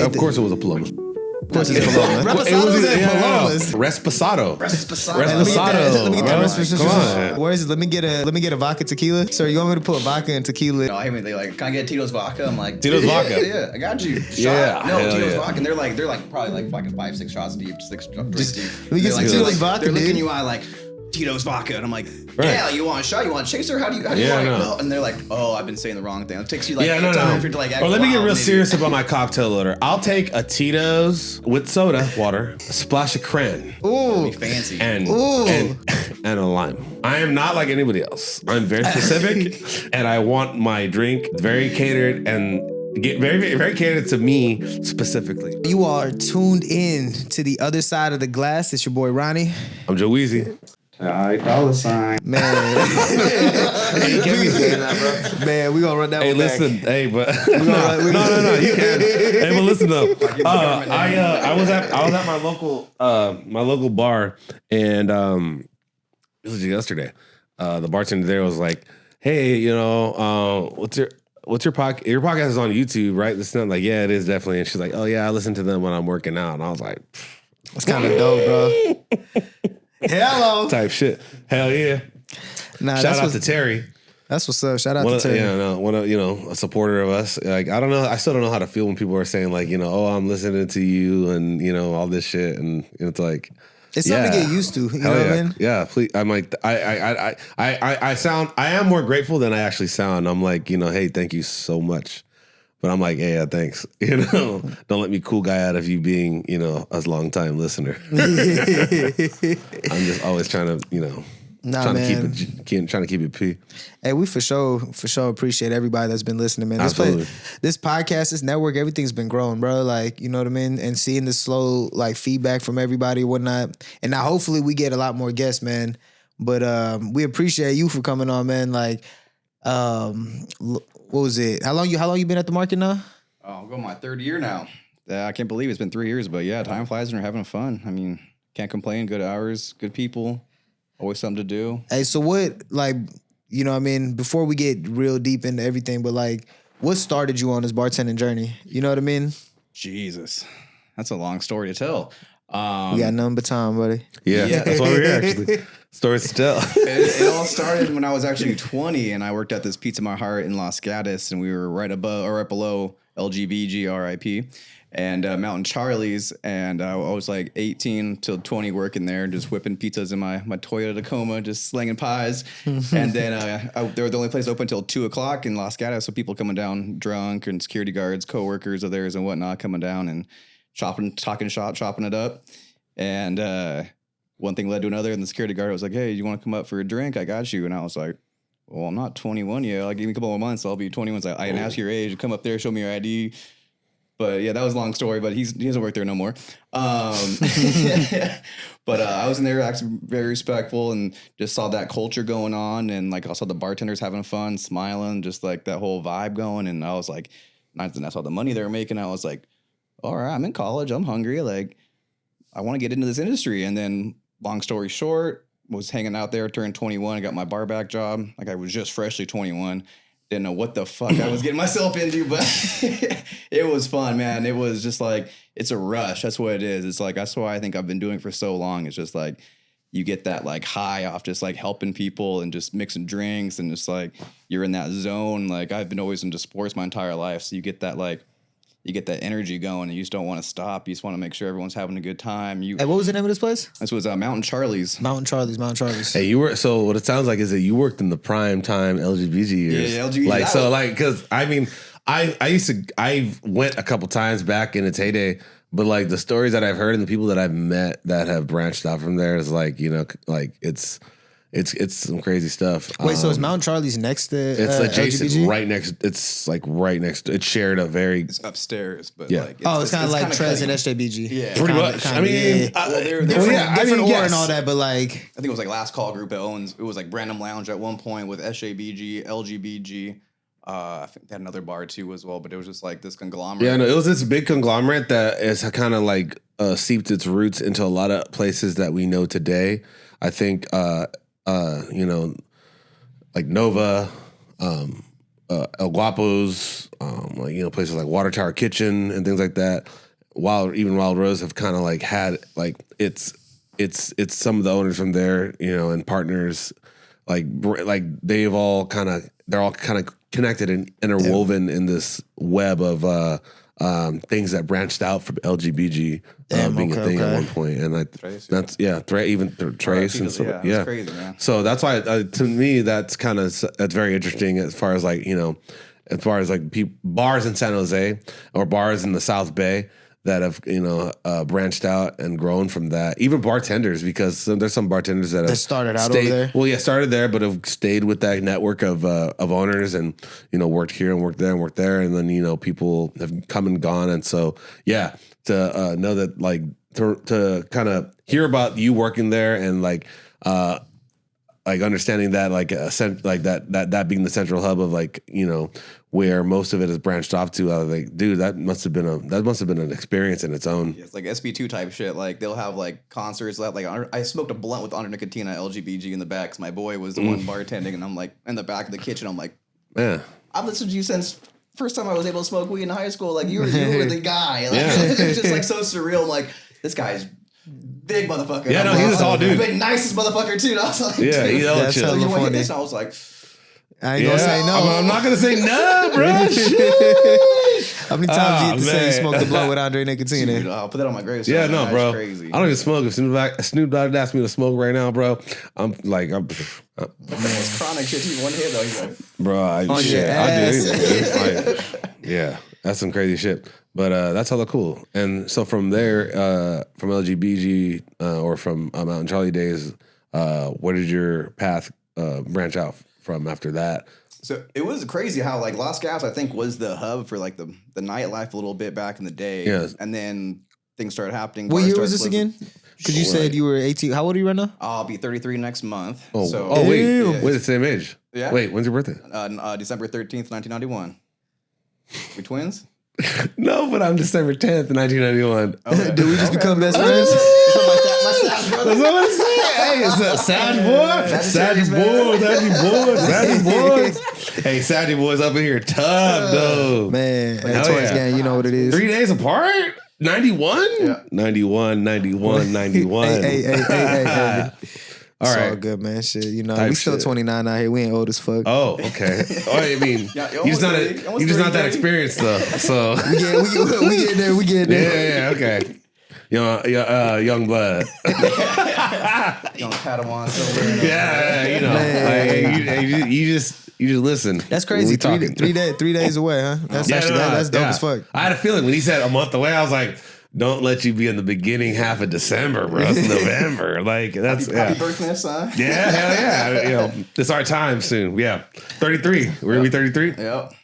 Of course, it was a Paloma. Of course, it's Paloma. Reposados and Palomas. Resposado. Let me get that Resposado. Come on. Where is it? Let me get a vodka tequila. Sir, you want me to put vodka and tequila? No, I mean, they like, can I get Tito's vodka? I'm like, Tito's vodka. Yeah, I got you. Shot. Yeah, No, hell Tito's yeah. vodka. And they're like probably like fucking 5-6 shots deep, 6 drinks deep. Let me get some Tito's vodka, They're looking dude. you out like, Tito's vodka. And I'm like, Right. yeah, you want a shot? You want a chaser? How do you want it? No. And they're like, oh, I've been saying the wrong thing. It takes you like time for you to like act. Or let me get real maybe. serious about my cocktail order. I'll take a Tito's with soda, water, a splash of cran, Ooh. Be fancy. and a lime. I am not like anybody else. I'm very specific, and I want my drink very catered and get very, very catered to me specifically. You are tuned in to the other side of the glass. It's your boy Ronnie. I'm Joe Weezy. $1 Man. Hey, can't be saying that, bro. Man, we gonna run that Hey, one listen. back. Hey, but no, you can. Hey, but listen though. I was at my local bar, and this was yesterday. The bartender there was like, "Hey, what's your podcast? Your podcast is on YouTube, right?" This not like, yeah, it is definitely. And she's like, "Oh yeah, I listen to them when I'm working out." And I was like, That's kind of dope, bro. Hello. type shit. Hell yeah. Nah, Shout out to Terry. That's what's up. Shout out to Terry. A supporter of us. Like, I don't know. I still don't know how to feel when people are saying like, oh, I'm listening to you and all this shit, and it's like, it's something to get used to. You know what I mean? Yeah, please. I'm like, I am more grateful than I actually sound. I'm like, hey, thank you so much. But I'm like, yeah, thanks. Don't let me cool guy out of you being, a long time listener. I'm just always trying to, trying to keep it P. Hey, we for sure appreciate everybody that's been listening, man. Absolutely. This podcast, this network, everything's been growing, bro. Like, you know what I mean? And seeing the slow like feedback from everybody and whatnot. And now hopefully we get a lot more guests, man. But we appreciate you for coming on, man. Like, what was it? How long you been at the market now? Oh, I'm going my 3rd year now. I can't believe it's been 3 years, but yeah, time flies and we're having fun. I mean, can't complain. Good hours, good people, always something to do. Hey, so what, like, you know what I mean? Before we get real deep into everything, but like, what started you on this bartending journey? You know what I mean? Jesus, that's a long story to tell. We got nothing but time, buddy. Yeah, that's why we're here, actually. Stories to tell. It all started when I was actually 20 and I worked at this Pizza My Heart in Los Gatos, and we were right below LGBG RIP and Mountain Charlie's, and I was like 18 till 20 working there, just whipping pizzas in my Toyota Tacoma, just slinging pies. And then they were the only place open until 2 o'clock in Los Gatos, so people coming down drunk and security guards, coworkers of theirs and whatnot coming down and chopping it up. And one thing led to another, and the security guard was like, "Hey, you want to come up for a drink? I got you." And I was like, "Well, I'm not 21 yet. I'll give me a couple more months. I'll be 21." So I didn't ask your age. Come up there, show me your ID. But yeah, that was a long story. But he doesn't work there no more. But I was in there, actually very respectful, and just saw that culture going on, and like I saw the bartenders having fun, smiling, just like that whole vibe going. And I was like, and I saw the money they were making. I was like, all right, I'm in college. I'm hungry. Like, I want to get into this industry. And then, long story short, was hanging out there, turned 21. I got my barback job. Like, I was just freshly 21. Didn't know what the fuck I was getting myself into, but it was fun, man. It was just like, it's a rush. That's what it is. It's like, that's why I think I've been doing it for so long. It's just like, you get that like high off just like helping people and just mixing drinks, and just like, you're in that zone. Like, I've been always into sports my entire life. So you get that like, you get that energy going, and you just don't want to stop. You just want to make sure everyone's having a good time. Hey, what was the name of this place? This was Mountain Charlie's. Mountain Charlie's. Hey, so what it sounds like is that you worked in the prime time LGBT years. Yeah, LGBT. Like, so like, cause I mean, I went a couple times back in its heyday, but like the stories that I've heard and the people that I've met that have branched out from there is like, like it's some crazy stuff. Wait, so is Mountain Charlie's next to it's adjacent, LGBT? right next. It's like right next. It's shared a very. It's upstairs, but yeah. like it's kind of like Trez and SJBG. Yeah, pretty much. I mean, different ore and all that, but like I think it was like Last Call Group that owns. It was like Brandon Lounge at one point with SJBG, LGBG. I think they had another bar too as well, but it was just like this conglomerate. Yeah, no, it was this big conglomerate that is kind of like seeped its roots into a lot of places that we know today. I think. Like Nova, El Guapo's, like places like Water Tower Kitchen and things like that. Wild Rose have kind of like had like it's some of the owners from there, and partners, like they're all kind of connected and interwoven in this web of things that branched out from LGBG being a thing at one point, and Trace, that's Trace and so it's crazy, man. So that's why to me that's very interesting as far as like bars in San Jose or bars in the South Bay that have branched out and grown from that. Even bartenders, because there's some bartenders that have started out over there. Well, yeah, started there, but have stayed with that network of owners and worked here and worked there and worked there, and then people have come and gone, and so to know that like to kind of hear about you working there and like understanding that that being the central hub of where most of it is branched off to, like, dude, that must have been an experience in its own. Yeah, it's like SB2 type shit. Like they'll have like concerts. I smoked a blunt with Andre Nickatina, LGBG in the back. 'Cause my boy was the one bartending, and I'm like in the back of the kitchen. I'm like, yeah, I've listened to you since first time I was able to smoke weed in high school. Like you were the guy. Like, it's just like so surreal. I'm like, this guy's big motherfucker. Yeah, no, he's a tall dude. Big nicest motherfucker too. And I was like, yeah, dude, that's so you want to funny. this? And I was like, I ain't gonna say no. I'm not gonna say no, bro. How many times do you have to say you smoked the blunt with Andre Nickatina? dude, I'll put that on my gravestone. Yeah, no, bro. Crazy. I don't even smoke. If Snoop Dogg asked me to smoke right now, bro, It's chronic shit. He's one hit though. He's like, bro, I do anything, dude. Yeah, that's some crazy shit. But that's hella cool. And so from there, from LGBG or from Mountain Charlie days, where did your path branch out from after that? So it was crazy how like Los Gatos, I think, was the hub for like the nightlife a little bit back in the day. Yes. And then things started happening. What year was this again? Because you said you were 18. How old are you right now? I'll be 33 next month. Oh, so, wait, yeah. we're the same age. Yeah. Wait, when's your birthday? December 13th, 1991. We twins? No, but I'm December 10th, 1991. Okay. Did we just become best friends? my sad brother. That's what I'm saying. Hey, it's a sad boys. Hey, Saturday boys up in here tough, though. Man, Hell at Toys yeah. Gang, you know what it is. 3 days apart? 91? Yeah. 91. Hey. All It's right. all good, man. Shit, Type we still shit. 29 out here. We ain't old as fuck. Oh, okay. Oh, I mean, Yeah, you're just not that 30. experienced though. So We get there. We get there. yeah, okay. Young blood. Young Padawan. Silver. Yeah, you just listen. That's crazy. when we talking. 3 days away, huh? That's that's dope as fuck. I had a feeling when he said a month away, I was like, don't let you be in the beginning half of December, bro. It's November. Like that's Happy birthday, son. Yeah, hell yeah. It's our time soon. Yeah. 33. We're gonna be 33. Yep.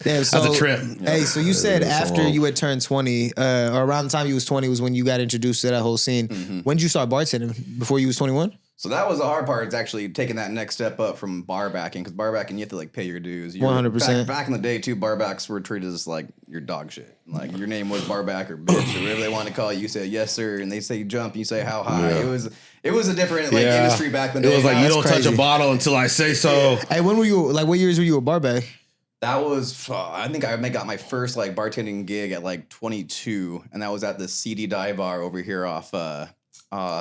Damn, so, That's a trip. Hey, so you said It's after long. you had turned 20, or around the time you was 20 was when you got introduced to that whole scene. When did you start bartending? Before you was 21? So that was the hard part. It's actually taking that next step up from barbacking, because barbacking you have to like pay your dues. 100%. Back in the day too, barbacks were treated as like your dog shit. Like your name was barback or bitch or whatever they wanted to call you. You say yes sir, and they say jump, you say how high. Yeah. It was a different like industry back in the day. It was like, you don't touch crazy. a bottle until I say so. Hey, when were you, like, what years were you a barback? That was, I think I got my first like bartending gig at like 22, and that was at the CD Dive Bar over here off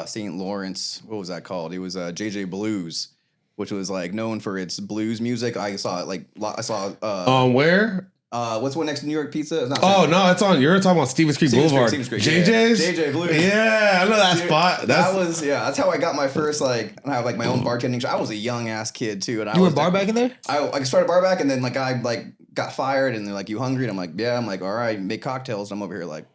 St. Lawrence. What was that called? It was JJ Blues, which was like known for its blues music. I saw it like Where? what's one next to New York Pizza? It's not Oh no, it's on. You're talking about Stevens Creek Boulevard. Stevens Creek, JJ's. yeah. JJ Blues. Yeah, I know that Dude, spot. That's how I got my first like. I have like my own bartending show. I was a young ass kid too, and You were barback in there? I started barback, and then like I like got fired, and they're like, "You hungry?" And I'm like, "Yeah." I'm like, "All right, make cocktails." And I'm over here like,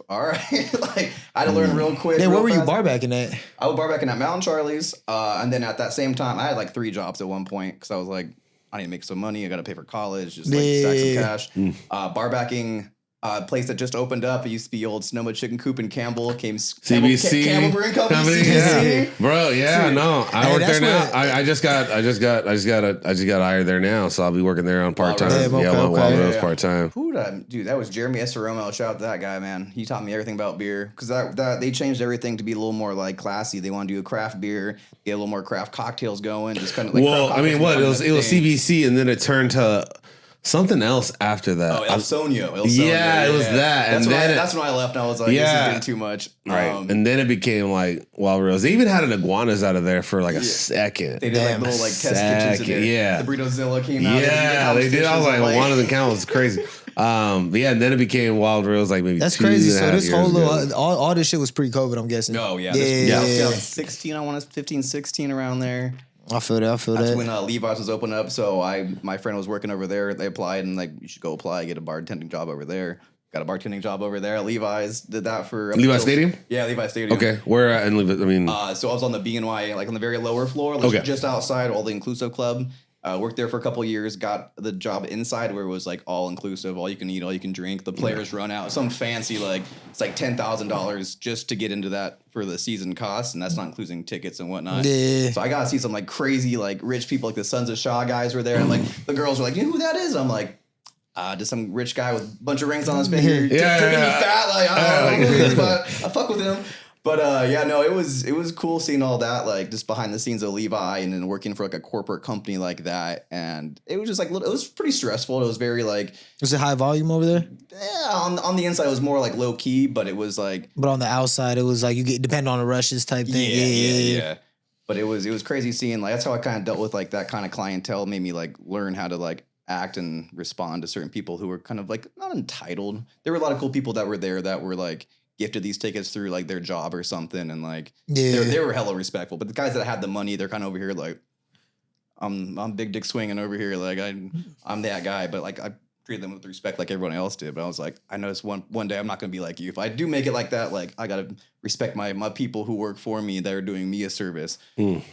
"All right." Like I had to learn real quick. Yeah, real where were you fast. barbacking at? I was barbacking at Mountain Charlie's, and then at that same time, I had like 3 jobs at one point because I was like, I need to make some money. I got to pay for college, just like stack some cash. Barbacking. Place that just opened up. It used to be old Sonoma Chicken Coop in Campbell. CBC Campbell Brewing Company. Yeah. CBC. Bro, yeah, no, I Hey, work there that's now. what- I just got hired there now, so I'll be working there on part time. Damn, okay, Wild okay. Rose Yeah. part time. Who dude, that was Jeremy Esaromo. Shout out to that guy, man. He taught me everything about beer because that they changed everything to be a little more like classy. They want to do a craft beer, get a little more craft cocktails going. Just kind of like Well, I mean, what it was CBC, and then it turned to something else after that. Oh, El Sonio. Yeah, it was that. That's, and then that's when I left and I was like, this is getting too much. Right. And then it became like Wild Rose. They even had an iguanas out of there for like a second. They did like little like test kitchens in there. Yeah. The Burrito-Zilla came out. Yeah, they did. I was like, iguanas and cows is crazy. But yeah, and then it became Wild Rose like maybe That's crazy. So this whole little, ago. all this shit was pre-COVID, I'm guessing. Oh, yeah. Yeah. 16, I want to 15, 16 around there. I feel that. That's when Levi's was open up. So my friend was working over there. They applied and like, you should go apply, get a bartending job over there. Got a bartending job over there at Levi's. Did that for Levi's Stadium. Yeah, Levi's Stadium. Okay, where at in Levi's? I mean, so I was on the BNY, like on the very lower floor, like just outside all the inclusive club. Worked there for a couple of years. Got the job inside where it was like all inclusive, all you can eat, all you can drink. The players run out some fancy like it's like $10,000 just to get into that for the season cost, and that's not including tickets and whatnot. Yeah. So I got to see some like crazy like rich people, like the Sons of Shaw guys were there, and like the girls were like, you know who that is? I'm like. Just some rich guy with a bunch of rings on his finger, tripping me fat. Like I don't know who it is, but I fuck with him. But it was cool seeing all that, like just behind the scenes of Levi, and then working for like a corporate company like that. And it was just like it was pretty stressful. It was very like. Was it high volume over there? Yeah, on the inside it was more like low key, but it was like. But on the outside, it was like you get depending on the rushes type thing. Yeah. But it was crazy seeing like that's how I kind of dealt with like that kind of clientele. Made me like learn how to like. Act and respond to certain people who were kind of like not entitled. There were a lot of cool people that were there that were like gifted these tickets through like their job or something, and like they were hella respectful. But the guys that had the money, they're kind of over here like I'm big dick swinging over here, like I'm that guy. But like I treated them with respect like everyone else did. But I was like, I noticed one day I'm not gonna be like you. If I do make it like that, like I gotta respect my people who work for me that are doing me a service.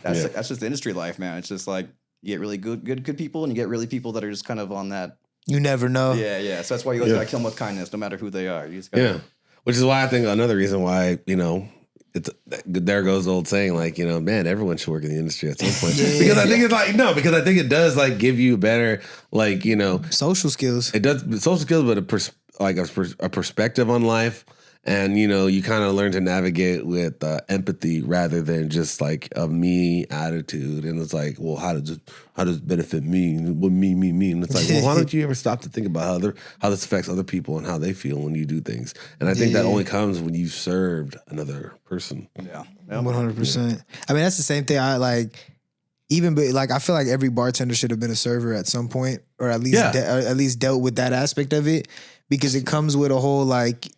That's just the industry life, man. It's just like. You get really good people, and you get really people that are just kind of on that. You never know. Yeah. So that's why you always gotta kill them with kindness, no matter who they are. You just gotta, which is why I think another reason why it's there goes the old saying like man, everyone should work in the industry at some point because I think it's like because I think it does like give you better like social skills. It does social skills, but a perspective on life. And, you kind of learn to navigate with empathy rather than just like a me attitude. And it's like, well, how does it benefit me? What me? And it's like, well, why don't you ever stop to think about how this affects other people and how they feel when you do things? And I think that only comes when you've served another person. Yeah. 100%. I mean, that's the same thing. I like, I feel like every bartender should have been a server at some point, or at least at least dealt with that aspect of it, because it comes with a whole like.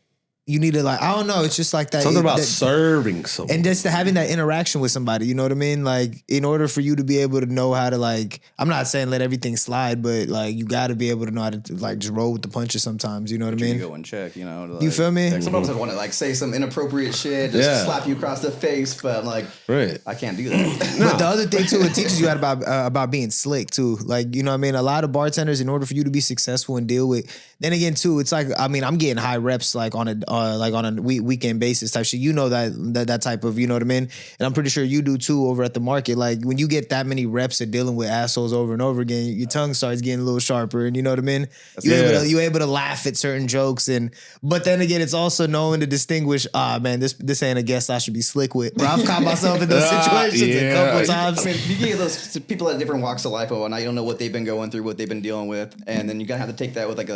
You need to like, I don't know. It's just like that. Something about serving someone. And just having that interaction with somebody, you know what I mean? Like, in order for you to be able to know how to like, I'm not saying let everything slide, but like, you got to be able to know how to like just roll with the punches sometimes, you know what I mean? You go and check, like, you feel me? Like, sometimes I want to like say some inappropriate shit, just slap you across the face, but I'm like, I can't do that. But the other thing too, it teaches you about being slick too. Like, you know what I mean? A lot of bartenders, in order for you to be successful and deal with, then again too, it's like, I mean, I'm getting high reps like on a weekend basis type shit. You know that type of, you know what I mean? And I'm pretty sure you do too over at the market. Like when you get that many reps of dealing with assholes over and over again, your tongue starts getting a little sharper, and you know what I mean? You're able to laugh at certain jokes, but then again, it's also knowing to distinguish, man, this ain't a guest I should be slick with. Bro, I've caught myself in those situations a couple times. I mean, you get those people at different walks of life, and you don't know what they've been going through, what they've been dealing with, and then you gotta have to take that with like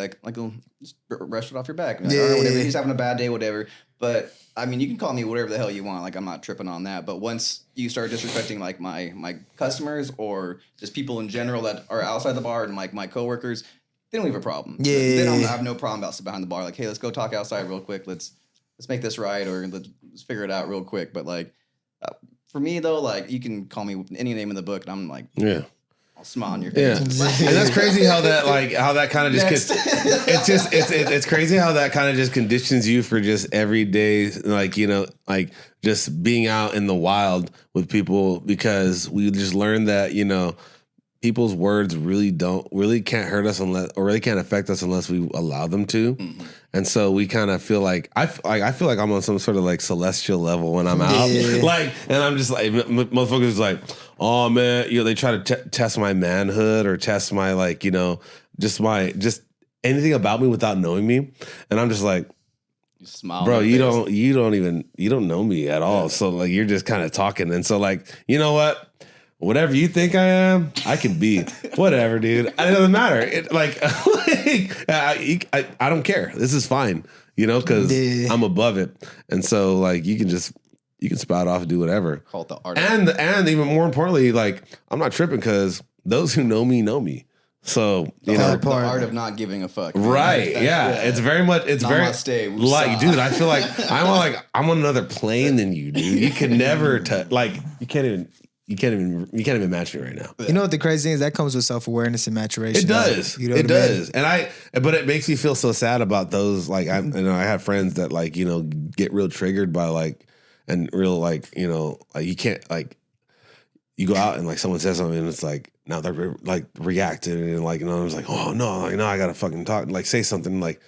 just brush it off your back. Like, whatever. He's having a bad day, whatever. But I mean, you can call me whatever the hell you want. Like, I'm not tripping on that. But once you start disrespecting like my customers or just people in general that are outside the bar and like my coworkers, they don't have a problem. They don't have no problem about sitting behind the bar. Like, hey, let's go talk outside real quick. Let's make this right, or let's figure it out real quick. But like, for me though, like you can call me any name in the book, and I'm like, I'll smile on your face. Yeah. And that's crazy how that kind of just it's crazy how that kind of just conditions you for just every day, like, like just being out in the wild with people, because we just learned that, people's words really can't hurt us or really can't affect us unless we allow them to. Mm-hmm. And so we kind of feel like I feel like I'm on some sort of like celestial level when I'm out, like, and I'm just like, motherfuckers like, oh man, they try to test my manhood or test my like, just anything about me without knowing me, and I'm just like, you smile, bro, you don't know me at all, so like you're just kind of talking, and so like, you know what? whatever you think I am, I can be. Whatever, dude. It doesn't matter. I don't care. This is fine, because I'm above it. And so, like, you can spout off and do whatever. Call it the art. And even more importantly, like, I'm not tripping because those who know me know me. So the art of not giving a fuck. Right? Yeah. It's very much. It's Namaste, very like, dude. I feel like I'm on another plane than you, dude. You can never you can't even match me right now. You know what the crazy thing is? That comes with self-awareness and maturation. It does. You know it does. I mean? But it makes me feel so sad about those. Like, I have friends that, like, get real triggered by, like, and real, like, like, you can't, like, you go out and, like, someone says something and it's like, now they're like reacting and, like, I was like, oh no, like, no, I gotta fucking talk, like, say something. Like,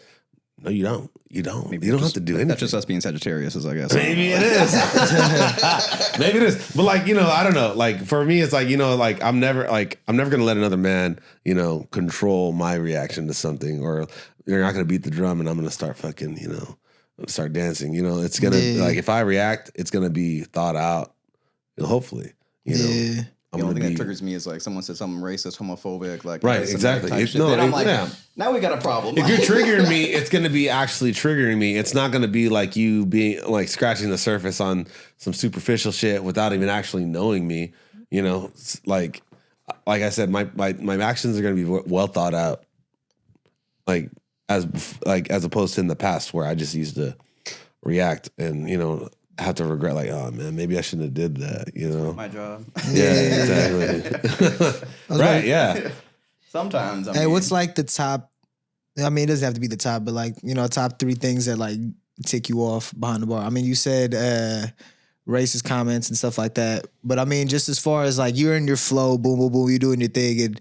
no, you don't. You don't. Maybe you don't have to do anything. That's just us being Sagittarius, I guess. Maybe it is. Maybe it is. But, like, I don't know. Like, for me, it's like, like, I'm never gonna let another man, control my reaction to something, or you're not gonna beat the drum and I'm gonna start fucking, start dancing. It's gonna like, if I react, it's gonna be thought out. Hopefully, The only thing that triggers me is, like, someone said something racist, homophobic, like, right, exactly. Then I'm like, now we got a problem. If you're triggering me, it's going to be actually triggering me. It's not going to be like you being, like, scratching the surface on some superficial shit without even actually knowing me. Like I said, my actions are going to be well thought out. Like as opposed to in the past where I just used to react and have to regret, like, oh man, maybe I shouldn't have did that, My job. Yeah, exactly. Right, yeah. Sometimes. Hey, what's like the top? I mean, it doesn't have to be the top, but, like, top 3 things that, like, tick you off behind the bar. I mean, you said racist comments and stuff like that, but I mean, just as far as, like, you're in your flow, boom, boom, boom, you're doing your thing, and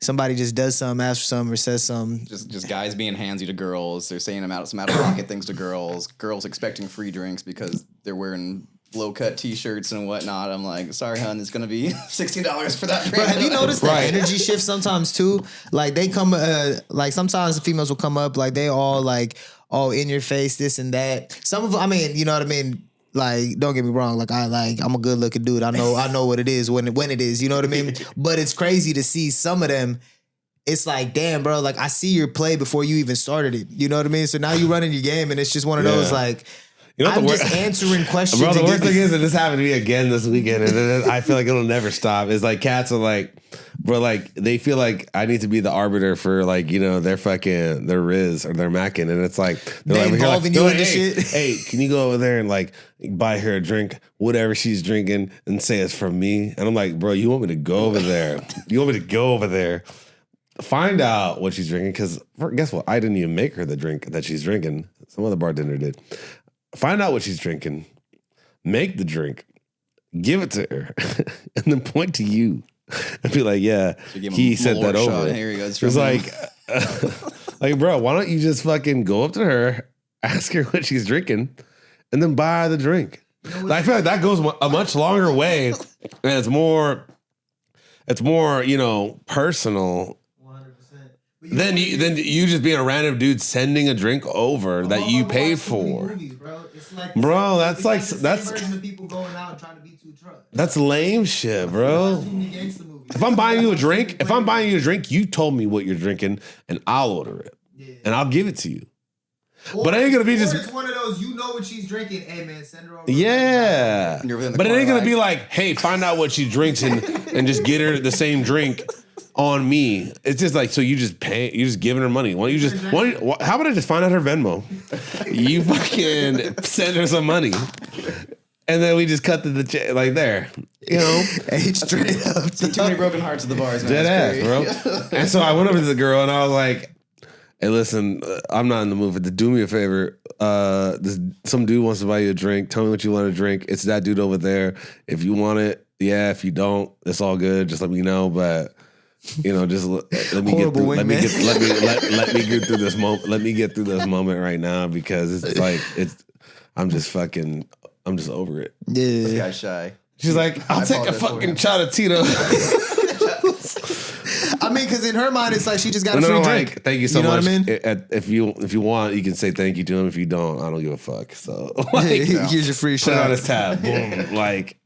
somebody just does something, asks for something, or says something. Just guys being handsy to girls. They're saying some out of pocket things to girls. Girls expecting free drinks because they're wearing low cut T-shirts and whatnot. I'm like, sorry, hun, it's gonna be $16 for that drink. Bro, have you noticed that energy shift sometimes too? Like, they come, like, sometimes the females will come up, like, they all, like, oh, in your face, this and that. Some of them, I mean, you know what I mean? Like, don't get me wrong. Like, I'm a good looking dude. I know what it is when it is. You know what I mean? But it's crazy to see some of them. It's like, damn, bro. Like, I see your play before you even started it. You know what I mean? So now you running your game, and it's just one of those, like, I'm just answering questions. Bro, the worst thing is that this happened to me again this weekend, and I feel like it'll never stop. It's like, cats are like, bro, like, they feel like I need to be the arbiter for, like, their fucking, their Riz or their Mackin, and it's like, they're involving you in this shit. Hey, can you go over there and, like, buy her a drink, whatever she's drinking, and say it's from me? And I'm like, bro, you want me to go over there? You want me to go over there? Find out what she's drinking, because guess what? I didn't even make her the drink that she's drinking. Some other bartender did. Find out what she's drinking, make the drink, give it to her, and then point to you and be like, yeah, so he sent that over. Here he goes. It's like, like, bro, why don't you just fucking go up to her, ask her what she's drinking, and then buy her the drink? I feel like that goes a much longer way, and it's more, personal. Then you just being a random dude sending a drink over that you paid for. Movies, bro. It's like bro, that's like that's version of people going out and trying to be too drunk. That's lame shit, bro. If I'm buying you a drink, you told me what you're drinking, and I'll order it, and I'll give it to you. But it ain't gonna be just. It's one of those, you know what she's drinking. Hey man, send her over. Yeah, but it ain't gonna be like, hey, find out what she drinks and just get her the same drink on me. It's just like, so you just pay, you're just giving her money. Why don't you just, how about I just find out her Venmo? You fucking send her some money. And then we just cut to the like there, Hey, straight up. Too many broken hearts at the bars, man. Dead ass, bro. And so I went over to the girl and I was like, hey, listen, I'm not in the mood for this. Do me a favor. Some dude wants to buy you a drink. Tell me what you want to drink. It's that dude over there. If you want it, yeah. If you don't, it's all good. Just let me know. But just let me get through. Let me get through this moment. Let me get through this moment right now, because it's like I'm just over it. Yeah, this guy's shy. She's like, I'll take a fucking shot of Tito. I mean, because in her mind, it's like she just got a free drink. Like, thank you so much. Know what I mean? If you want, you can say thank you to him. If you don't, I don't give a fuck. So, here's your free shot. Put it on his tab. Boom. Like,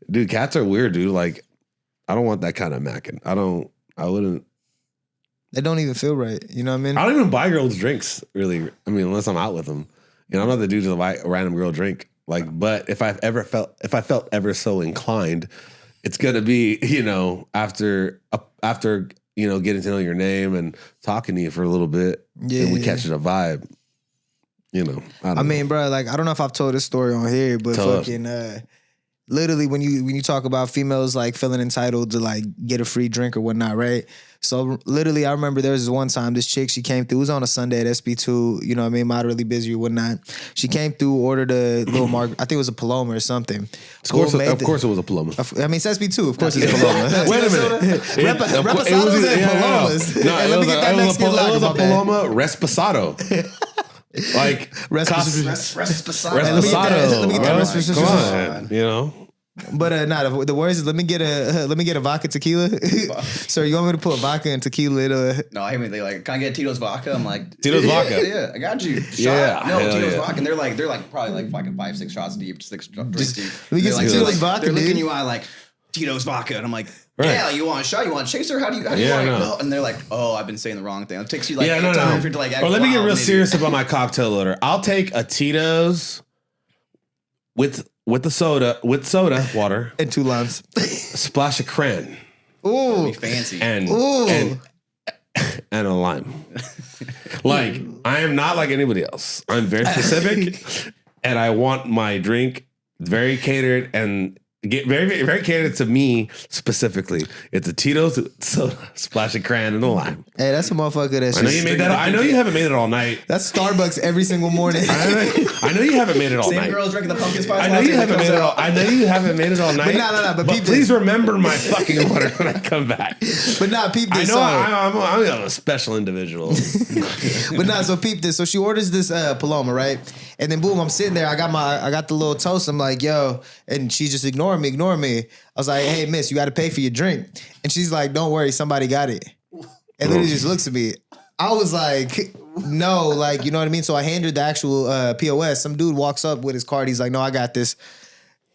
dude, cats are weird, dude. Like, want that kind of macking. I wouldn't. They don't even feel right. You know what I mean? I don't even buy girls drinks, really. I mean, unless I'm out with them. You know, I'm not the dude to buy a random girl drink. Like, but if I felt ever so inclined, it's gonna be, you know, after you know, getting to know your name and talking to you for a little bit, and we catching a vibe. You know, I mean, bro, like I don't know if I've told this story on here, but literally when you talk about females like feeling entitled to like get a free drink or whatnot, right? So literally, I remember there was this one time this chick, she came through. It was on a Sunday at SB2, you know what I mean, moderately busy or whatnot. She came through, ordered a little I think it was a Paloma or something. Of course it was a Paloma. I mean, it's SB2, of course it's a Paloma. Wait a minute. Reposados and Palomas. No, it was a Paloma Resposado. Like Resposado. Resposado. Let me get that Resposado. Come on, you know. But the words is let me get a vodka tequila. Sir, you want me to put vodka and tequila in No, I mean they like, can I get Tito's vodka? I'm like, Tito's vodka. Yeah, I got you. Shot. Yeah, no, Tito's vodka. And they're like probably like fucking 5-6 shots deep, 6 drinks deep. Let me get some Tito's vodka. They're looking you eye like Tito's vodka, and I'm like, yeah, you want a shot? You want a chaser? How do you want it? No. And they're like, oh, I've been saying the wrong thing. It takes you like time to like. Let me get real serious about my cocktail order. I'll take a Tito's with soda water and 2 limes, a splash of cran. Ooh, fancy. And a lime. Like, I am not like anybody else. I'm very specific, and I want my drink very catered and get very, very catered to me specifically. It's a Tito's soda, splash of cran, and a lime. Hey, that's a motherfucker that's I know you made that. I know you haven't made it all night. That's Starbucks every single morning. I know you haven't made it all night. Same girls drinking the pumpkin spice. I know you haven't made it all. I know you haven't made it all night. But But please remember my fucking order when I come back. But peep this. I know I'm a special individual. But so peep this. So she orders this Paloma, right? And then boom, I'm sitting there. I got the little toast. I'm like, yo, and she's just ignoring me. I was like, hey, miss, you got to pay for your drink. And she's like, don't worry, somebody got it. And then he just looks at me. I was like, no, like, you know what I mean? So I handed her the actual POS. Some dude walks up with his card. He's like, no, I got this.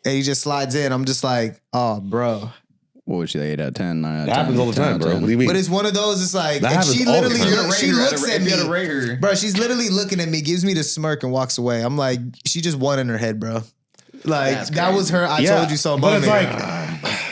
And he just slides in. I'm just like, oh, bro. What was she, like 8 out of 10, 9 out of 10? That happens all the time, bro. What do you mean? But it's one of those, it's like, that and she all the literally time. she looks at me. You had to rate her. Bro, she's literally looking at me, gives me the smirk and walks away. I'm like, she just won in her head, bro. Like, that was her I told you so moment. But it's like...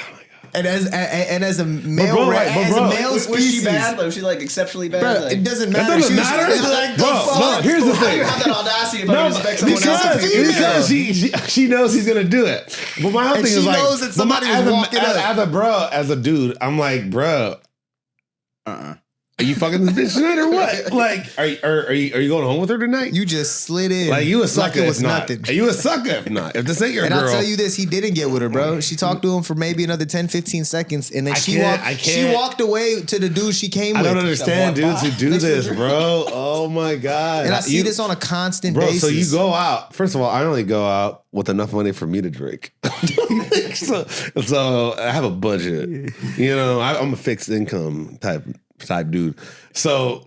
And as a male, species, was she bad? Was she like exceptionally bad? Bro, like, it doesn't matter. It doesn't matter. Like, bro, here's the thing. You have that audacity if I respect someone else. Because she knows he's gonna do it. But my whole thing is like, she knows that somebody was walking up. As a dude, I'm like, bro, are you fucking this bitch tonight or what? Like, are you going home with her tonight? You just slid in. Like, you a sucker like it was if not. nothing. You a sucker if not. If this ain't your girl. And I'll tell you this, he didn't get with her, bro. She talked to him for maybe another 10, 15 seconds, and then she walked away to the dude she came with. I don't understand dudes who do this, bro. Oh my God. And I see this on a constant basis. So you go out. First of all, I only go out with enough money for me to drink. so I have a budget. You know, I'm a fixed income type dude. So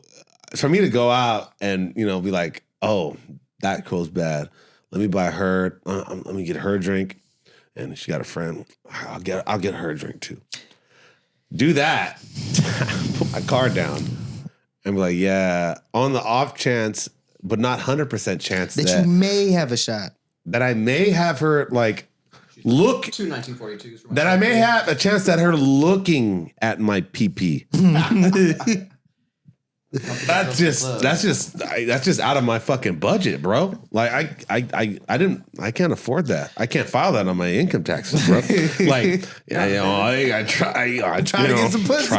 for me to go out and, you know, be like, oh, that girl's bad. Let me buy her. Let me get her a drink. And she got a friend. I'll get her a drink too. Do that. Put my card down and be like, yeah, on the off chance, but not 100% chance that you may have a shot. That I may have her like look. 2 1942s. That I may have a chance at her looking at my PP. That's just out of my fucking budget, bro. Like I can't afford that. I can't file that on my income taxes, bro. Like, I try to get some pussy.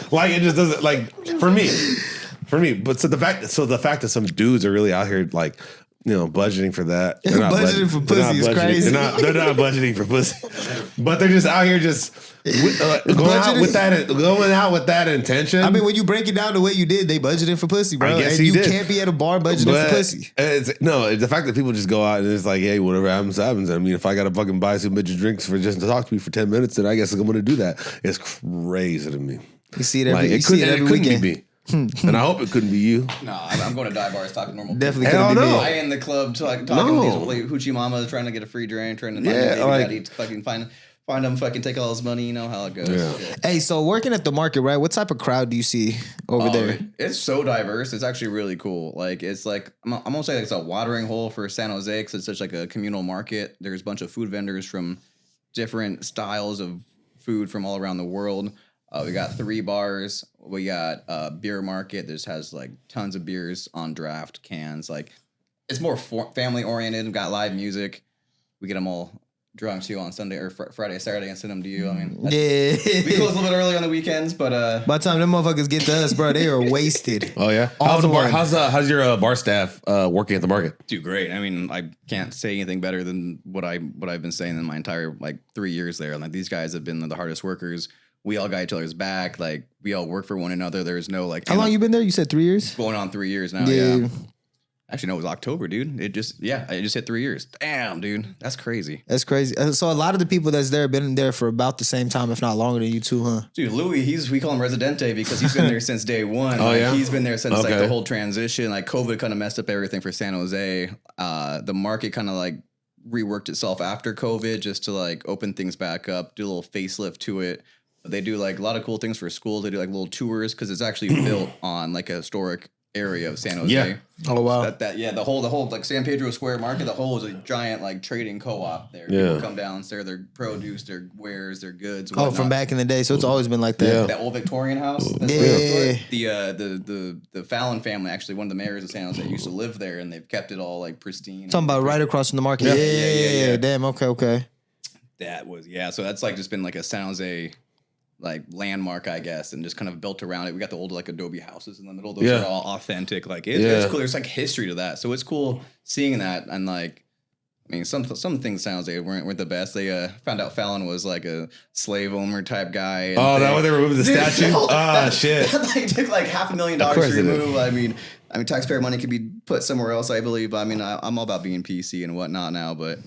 Like, it just doesn't, like, for me. But so the fact that some dudes are really out here like, you know, budgeting for that. They're not budgeting for pussy is crazy. They're not budgeting for pussy, but they're just out here just going out with that intention. I mean, when you break it down the way you did, they budgeted for pussy, bro. I guess and you did. can't be at a bar budgeting for pussy. The fact that people just go out and it's like, hey, whatever happens, happens. I mean, if I got to fucking buy some bitches drinks for just to talk to me for 10 minutes, then I guess I'm going to do that. It's crazy to me. You see it every weekend. Be me. And I hope it couldn't be you. No, I'm going to dive bars talking normal. Definitely couldn't be me. I in the club talking to these like, hoochie mamas trying to get a free drink, trying to fucking fucking find find them, fucking take all his money. You know how it goes. Yeah. Hey, so working at the market, right? What type of crowd do you see over there? It's so diverse. It's actually really cool. Like it's like I'm gonna say it's a watering hole for San Jose because it's such like a communal market. There's a bunch of food vendors from different styles of food from all around the world. We got 3 bars. We got a beer market. This has like tons of beers on draft cans. Like it's more family oriented. We got live music. We get them all drunk too on Sunday or Friday, Saturday, and send them to you. I mean, Yeah. we close a little bit early on the weekends, but by the time them motherfuckers get to us, bro, they are wasted. Oh yeah. How's your bar staff working at the market? do great. I mean, I can't say anything better than what I've been saying in my entire like 3 years there. Like these guys have been the hardest workers. We all got each other's back. Like we all work for one another. There's no like. How long you been there? You said 3 years? Going on 3 years now. Yeah. Actually, no, it was October, dude. I just hit 3 years. Damn, dude. That's crazy. That's crazy. So a lot of the people that's there been there for about the same time, if not longer than you too, huh? Dude, Louis, we call him Residente because he's been there since day one. Oh, yeah? He's been there since like the whole transition. Like COVID kind of messed up everything for San Jose. The market kind of like reworked itself after COVID just to like open things back up, do a little facelift to it. They do like a lot of cool things for schools. They do like little tours because it's actually built on like a historic area of San Jose. Yeah. Oh wow. The whole like San Pedro Square market, the whole is a giant like trading co-op there. Yeah. People come down, sell their produce, their wares, their goods. Oh, from back in the day. So it's always been like that. Yeah. That old Victorian house. Yeah. The Fallon family, actually one of the mayors of San Jose used to live there, and they've kept it all like pristine. Talking about right across from the market. Yeah. Damn. Okay. That was So that's like just been like a San Jose like landmark, I guess, and just kind of built around it. We got the old like adobe houses in the middle. Those are all authentic. Like it's cool. There's like history to that. So it's cool seeing that. And like, I mean, some things San Jose weren't the best. They found out Fallon was like a slave owner type guy. And that why they removed the statue? Shit. Like took like $500,000 to remove. I mean, taxpayer money could be put somewhere else, I believe. I mean, I'm all about being PC and whatnot now, but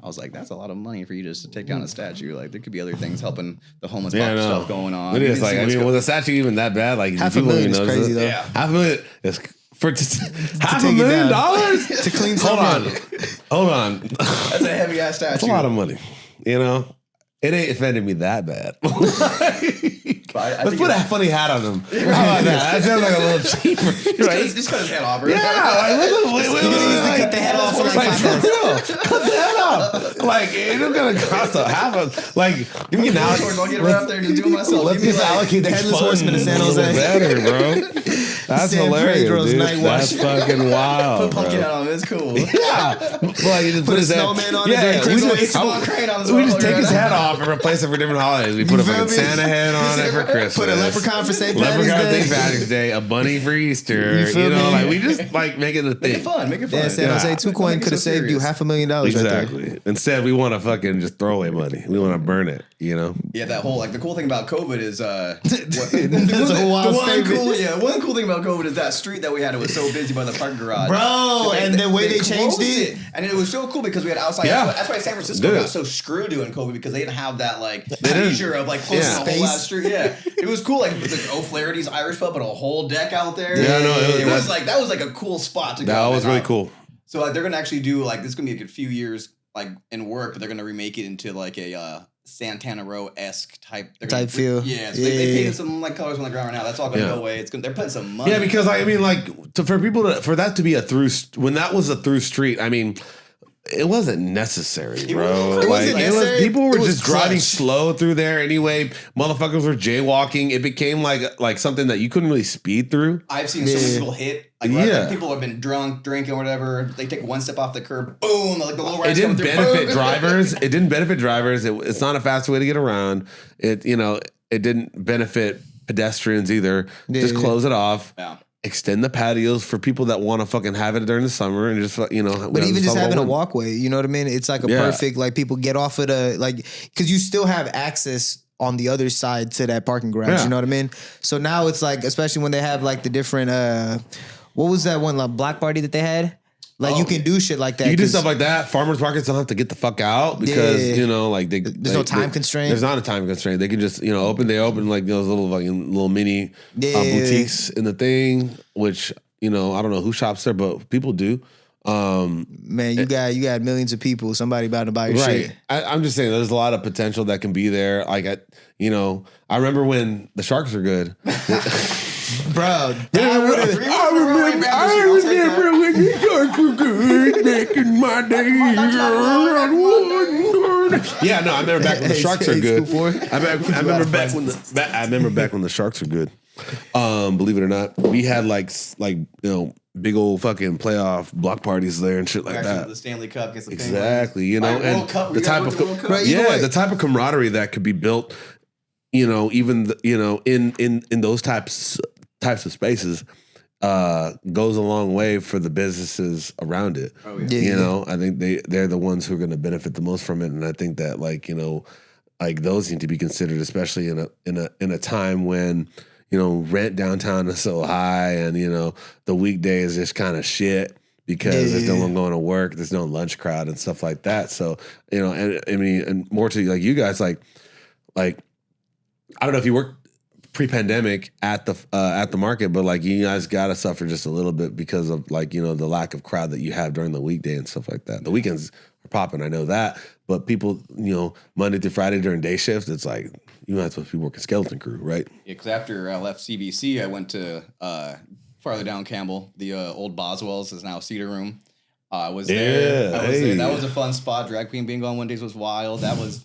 I was like, that's a lot of money for you just to take down a statue. Like, there could be other things helping the homeless stuff going on. It is like, I mean, was the statue even that bad? Like, $500,000 is crazy, though. Yeah. $500,000 is for $500,000 to clean. Hold on. That's a heavy ass statue. That's a lot of money. You know, it ain't offended me that bad. Let's put a funny hat on him. How about that? That sounds like a little cheaper. Right? Just cut his head off. Yeah, like, cut the head off for like for real. Cut the head off. Like, it's gonna cost a half of. Like, you can now. I'll get right up there and just do it myself. Let's just allocate the Headless Horseman in San Jose. Better, bro. That's San hilarious, Pedro's dude. night watch. That's fucking wild. Put pumpkin out on him. It's cool. Yeah. Like, you just put a his head. snowman on it. Yeah, We just take his head off and replace it for different holidays. We put a fucking Santa head on it for Christmas. Put a leprechaun for St. Patrick's Day. A bunny for Easter. You know, like we just like make it a thing. Make it fun. Yeah, San Jose 2 coin could have saved you $500,000. Exactly. Right there. Instead, we want to fucking just throw away money. We want to burn it. You know. Yeah, that whole like the cool thing about COVID is That's a wild statement. One cool thing about COVID is that street that we had. It was so busy by the parking garage, bro. And the way they changed it, and it was so cool because we had outside. Yeah. That's why San Francisco got so screwed during COVID because they didn't have that like leisure of like closing the whole last street. Yeah, it was cool. Like O'Flaherty's Irish pub, but a whole deck out there. Yeah, no, it was like that was like a cool spot to go. That was really cool. So like, they're gonna actually do like this is gonna be like a few years like in work, but they're gonna remake it into like a Santana Row-esque type feel. Yeah, so they painted some like colors on the ground right now. That's all gonna go away. They're putting some money. Yeah, because I mean, like for that to be a through when that was a through street. I mean, it wasn't necessary, bro. People were just driving slow through there anyway. Motherfuckers were jaywalking. It became like something that you couldn't really speed through. I've seen so many people hit. Like people have been drunk, drinking, or whatever. They take one step off the curb, boom! Like the little. It didn't benefit drivers. It didn't benefit drivers. It's not a fast way to get around. It didn't benefit pedestrians either. Just close it off. Yeah. extend the patios for people that want to fucking have it during the summer and just, you know. But even just having a walkway, you know what I mean? It's like a perfect, like people get off of the, like, because you still have access on the other side to that parking garage, you know what I mean? So now it's like, especially when they have like the different, what was that one, like block party that they had? Like you can do shit like that. You can do stuff like that. Farmers markets don't have to get the fuck out because you know, like there's no time constraint. There's not a time constraint. They can just open. They open like those little mini boutiques in the thing, which I don't know who shops there, but people do. Man, you got millions of people. Somebody about to buy your shit. I'm just saying, there's a lot of potential that can be there. Like, I remember when the Sharks were good. Bro, I remember when the Sharks were good back in my day. Yeah, no, I remember back when the Sharks are good. I remember back when the Sharks were good. Believe it or not, we had like big old fucking playoff block parties there and shit like that. The Stanley Cup gets the exactly, and World Cup, the type of the type of camaraderie that could be built, even in those types of spaces, goes a long way for the businesses around it. Oh, yeah. I think they're the ones who are going to benefit the most from it, and I think that those need to be considered, especially in a time when rent downtown is so high, and the weekday is just kind of shit because there's no one going to work, there's no lunch crowd and stuff like that. So and I mean, and more to like you guys, like I don't know if you worked pre-pandemic at the market, but like you guys gotta suffer just a little bit because of the lack of crowd that you have during the weekday and stuff like that. The weekends are popping, I know that, but people Monday through Friday during day shift, it's like you're not supposed to be working skeleton crew, right? Yeah, because after I left CBC, I went to farther down Campbell. The old Boswell's is now Cedar Room. I was there. That was a fun spot. Drag Queen Bingo on Wednesdays was wild. That was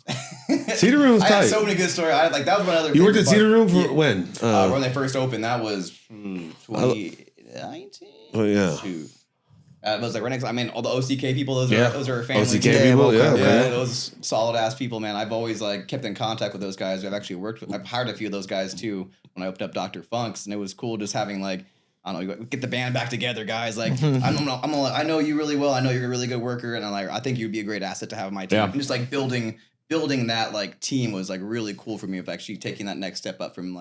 Cedar Room was tight. I had so many good stories. That was one other. You worked at Cedar Room for when? When they first opened. That was 2019. Oh yeah. Shoot. It was like right next. I mean, all the OCK people. Those are family. OCK people. Yeah. Those solid ass people, man. I've always kept in contact with those guys. I've actually I've hired a few of those guys too when I opened up Dr. Funk's, and it was cool just having I don't know, get the band back together, guys. I know you really well. I know you're a really good worker, and I think you'd be a great asset to have on my team. Yeah. And just building that team was really cool for me of actually taking that next step up from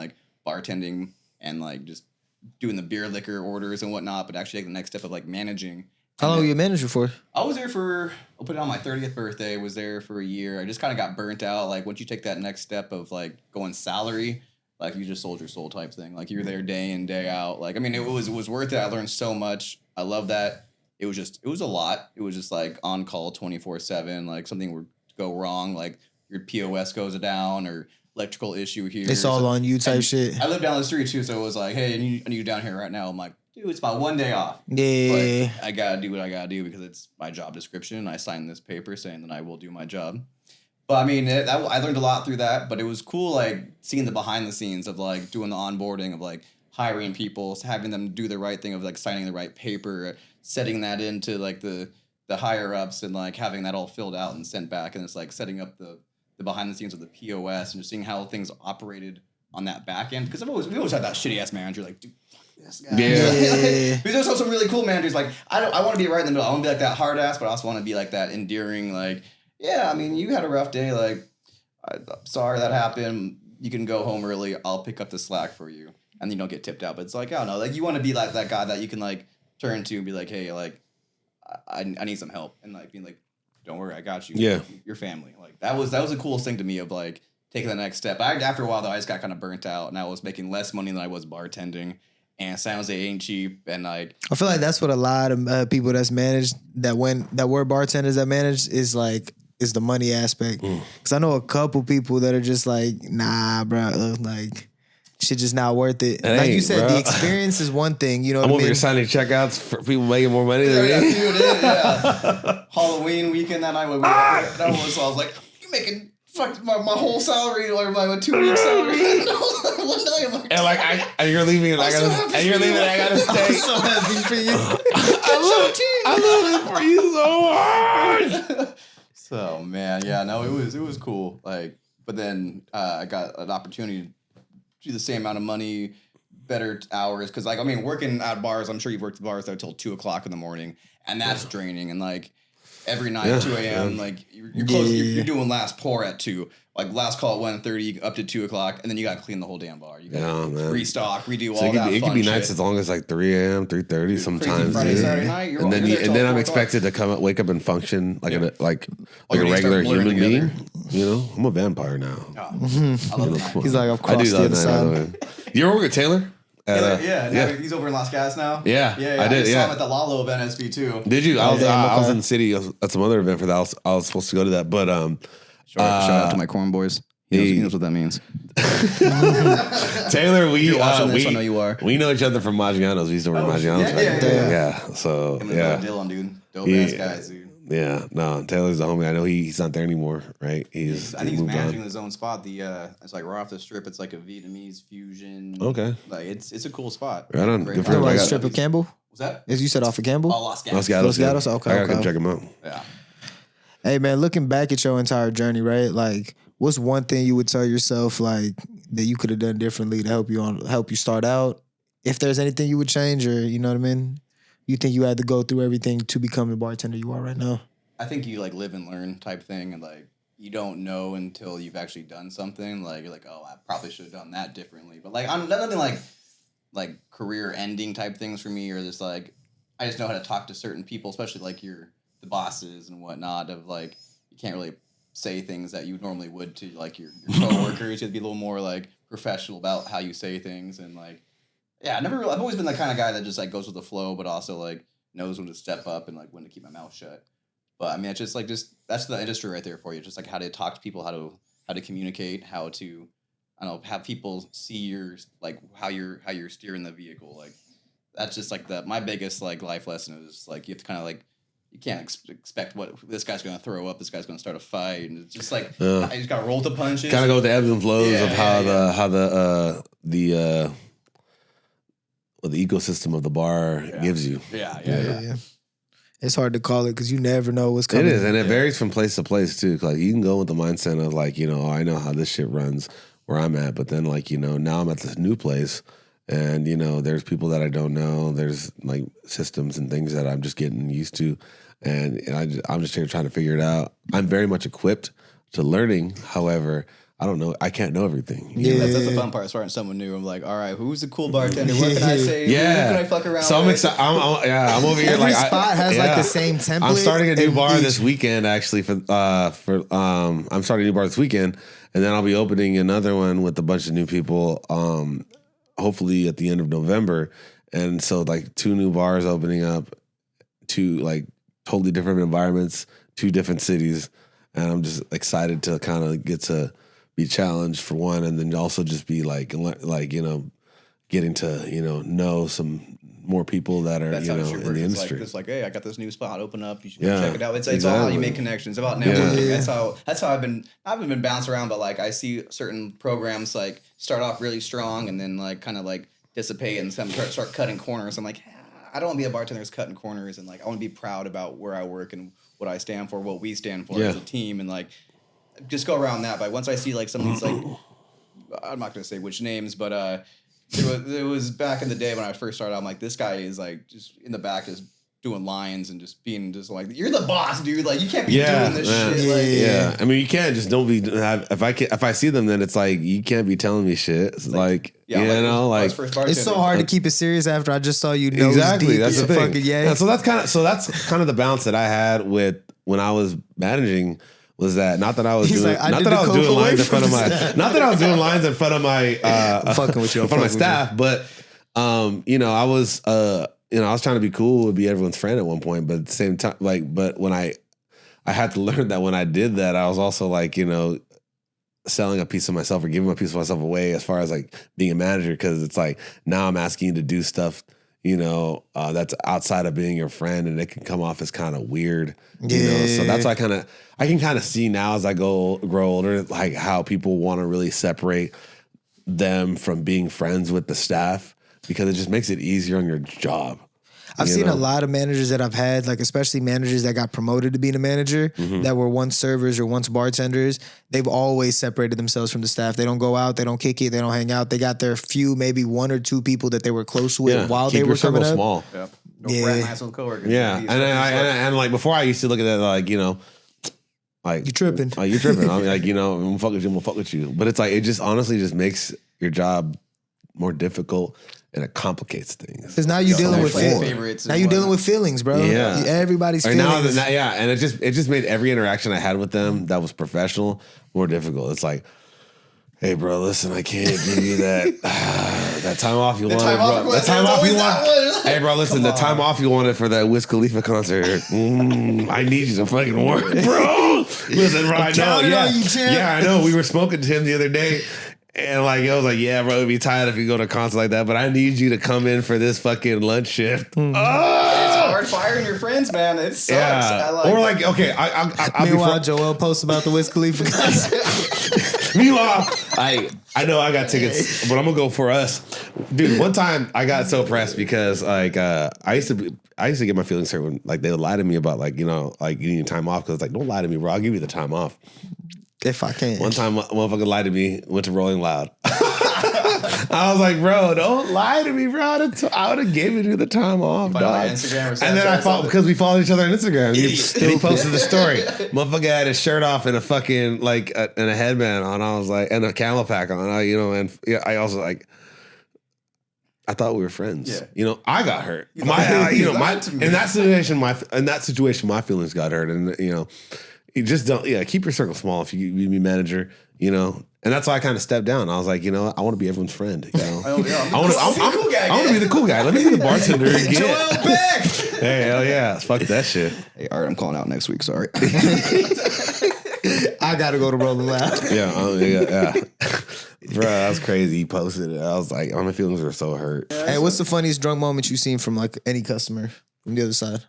bartending and just doing the beer liquor orders and whatnot, but actually taking the next step of managing. How long were you a manager for? I was there I'll put it on my 30th birthday. Was there for a year. I just kind of got burnt out. Once you take that next step of going salary. You just sold your soul type thing. You're there day in, day out. It was worth it. I learned so much. I love that. It was a lot. It was just on call 24/7. Something would go wrong. Your POS goes down or electrical issue here. It's all on you type shit. I live down the street too. So it was hey, I need you down here right now. I'm like, dude, it's my one day off. Yeah. But I got to do what I got to do because it's my job description. I signed this paper saying that I will do my job. But I learned a lot through that, but it was cool, seeing the behind the scenes of doing the onboarding of hiring people, having them do the right thing of signing the right paper, setting that into the higher ups and having that all filled out and sent back. And it's setting up the behind the scenes of the POS and just seeing how things operated on that back end. Because we always had that shitty ass manager dude, fuck this guy. Yeah. Because there's also some really cool managers. I want to be right in the middle. I want to be that hard ass, but I also want to be that endearing, yeah, you had a rough day. I'm sorry that happened. You can go home early. I'll pick up the slack for you. And you don't get tipped out. But it's I don't know. You want to be that guy that you can turn to and be hey, I need some help. And being don't worry, I got you. Yeah. Your family. That was the coolest thing to me of taking the next step. After a while though, I just got kind of burnt out and I was making less money than I was bartending. And San Jose ain't cheap. And I feel that's what a lot of people that's managed that were bartenders that managed is the money aspect. Because I know a couple people that are just nah, bro, shit just not worth it. Like you said, the experience is one thing. You know what I mean? I'm over here signing checkouts for people making more money than me. Yeah. Halloween weekend that night, I was like, you making my whole salary or my 2 week salary. One night, I'm like, and you're leaving and I gotta stay. I'm so happy for you. I love it for you so much. So man, yeah, no, it was cool. But then I got an opportunity to do the same amount of money, better hours. Because working at bars, I'm sure you've worked at bars until 2:00 in the morning, and that's draining. And every night, 2 a.m., you're close. You're doing last pour at 2. Last call at 1:30 up to 2:00, and then you got to clean the whole damn bar. You got to restock, redo all that. It could be nights as long as 3 a.m., 3:30 sometimes. Friday, Saturday night, and then I'm expected to wake up and function like a regular human being. I'm a vampire now. I love that. He's I've crossed the other side. You ever work with Taylor? He's over in Las Gatas now. Yeah, I did. I saw him at the Lalo event SB too. Did you? I was in the city at some other event for that. I was supposed to go to that, but shout out to my corn boys. He knows what that means. Taylor, I know you are. We know each other from Maggiano's. We used to work Maggiano's. Yeah. So Him and Dylan, dude. Dope ass guys, dude. Yeah, no, Taylor's the homie. I know he's not there anymore, right? I think he's managing his own spot. It's like right off the strip. It's like a Vietnamese fusion. Okay, like it's a cool spot. Right on. Good for him. Strip of Campbell. Was that? As you said, off of Campbell. Oh, Los Gatos. Los Gatos. Okay, I gotta come check him out. Yeah. Hey man, looking back at your entire journey, right? Like, what's one thing you would tell yourself like that you could have done differently to help you start out? If there's anything you would change, or you know what I mean, you think you had to go through everything to become the bartender you are right now? I think you like live and learn type thing, and like you don't know until you've actually done something. Like you're like, oh, I probably should have done that differently. But like, I'm nothing like career ending type things for me, or just like I just know how to talk to certain people, especially like the bosses and whatnot. Of like you can't really say things that you normally would to like your coworkers. You have to be a little more like professional about how you say things, and like I've always been the kind of guy that just like goes with the flow, but also like knows when to step up and like when to keep my mouth shut. But I mean, it's just that's the industry right there for you. Just like how to talk to people, how to communicate, how to, I don't know, have people see your like how you're steering the vehicle. Like that's just like my biggest like life lesson is like you have to kind of like you can't expect what this guy's going to throw up. This guy's going to start a fight, and it's just like you just got to roll the punches. Kind of go with the ebbs and flows of how the ecosystem of the bar gives you. Yeah. It's hard to call it because you never know what's coming. It is, and it varies from place to place too. Like you can go with the mindset of like, I know how this shit runs where I'm at, but then like, now I'm at this new place, and there's people that I don't know. There's like systems and things that I'm just getting used to, and I'm just here trying to figure it out. I'm very much equipped to learning. However, I don't know. I can't know everything. That's the fun part. Starting someone new. I'm like, all right, who's the cool bartender? What can I say? Yeah. Who can I fuck around So I'm with? excited. I'm over here. Every like spot has like the same template. I'm starting a new bar each. this weekend. Actually, I'm starting a new bar this weekend, and then I'll be opening another one with a bunch of new people. Hopefully at the end of November, and so like 2 new bars opening up, 2 like totally different environments, 2 different cities, and I'm just excited to kind of get to be challenged for one, and then also just be like getting to know some more people that are in the industry. It's like, hey, I got this new spot, open up. You should check it out. It's all how you make connections. It's about networking. Yeah. That's how I haven't been bounced around, but like I see certain programs like start off really strong and then like kind of like dissipate and some start cutting corners. I'm like, I don't want to be a bartender that's cutting corners, and like I want to be proud about where I work and what I stand for, what we stand for as a team, and like. Just go around that, but once I see like some of these like, I'm not gonna say which names, but it was back in the day when I first started. I'm like, this guy is like just in the back just doing lines and just being just like, you're the boss, dude. Like you can't be doing this shit. Like, I mean, you can't just don't be. If I see them, then it's like you can't be telling me shit. It's like it's so hard to keep it serious after I just saw you. Exactly, that's the thing. Fucking So that's kind of the balance that I had with when I was managing. Was that not that I was doing doing lines in front of my not that I was doing lines in front of my fucking with you in front of my staff, but I was I was trying to be cool and be everyone's friend at one point, but at the same time but when I had to learn that when I did that, I was also like selling a piece of myself or giving a piece of myself away as far as like being a manager, because it's like now I'm asking you to do stuff that's outside of being your friend, and it can come off as kind of weird, So that's why I can kind of see now as I grow older, like how people want to really separate them from being friends with the staff, because it just makes it easier on your job. I've seen a lot of managers that I've had, like especially managers that got promoted to being a manager that were once servers or once bartenders. They've always separated themselves from the staff. They don't go out, they don't kick it, they don't hang out. They got their few, maybe 1 or 2 people that they were close with while they were coming up. Small. Yeah. No frat with coworkers. Yeah, and like before I used to look at that like like you tripping. Like you're tripping. I mean, like, I'm gonna fuck with you, I'm gonna fuck with you. But it's like it just honestly just makes your job more difficult. And it complicates things. Because now you're dealing with favorites. Now you're dealing with feelings, bro. Yeah, everybody's feelings. And it just made every interaction I had with them that was professional more difficult. It's like, Hey, bro, listen, I can't give you that that time off you wanted, time off bro. The request, time there's off you always that want. one. Hey, bro, listen, the time off you wanted for that Wiz Khalifa concert. I need you to fucking work, bro. Listen, bro, I know. counting Yeah, on you, champ. yeah, I know. We were smoking to him the other day. And like I was like, yeah, bro, it'd be tired if you go to a concert like that, but I need you to come in for this fucking lunch shift. It's hard firing your friends, man. It sucks. Yeah. Or like, okay, I'll Meanwhile, be Joel posts about the Wiz Khalifa concert. Meanwhile, I know I got tickets, but I'm gonna go for us, dude. One time I got so pressed because like I used to get my feelings hurt when like they would lie to me about like like you need time off because like don't lie to me, bro. I'll give you the time off. If I can. One time, motherfucker lied to me. Went to Rolling Loud. I was like, bro, don't lie to me, bro. I would have given you the time off, dog. On Instagram or and then I followed because we followed each other on Instagram. And he posted the story. Motherfucker had his shirt off and a fucking like and a headband on. I was like, and a camel pack on. And yeah, I also like. I thought we were friends. Yeah. I got hurt. In that situation, my feelings got hurt, and you just don't. Yeah, keep your circle small if you be manager. And that's why I kind of stepped down. I was like, I want to be everyone's friend. I want to be the cool guy. Let me be the bartender again. Joel Beck. Hey, hell yeah, fuck that shit. Hey, all right, I'm calling out next week. Sorry. I gotta go to Rolling Loud. Yeah. Bro, that was crazy. He posted it. I was like, my feelings were so hurt. Hey, what's the funniest drunk moment you've seen from like any customer from the other side?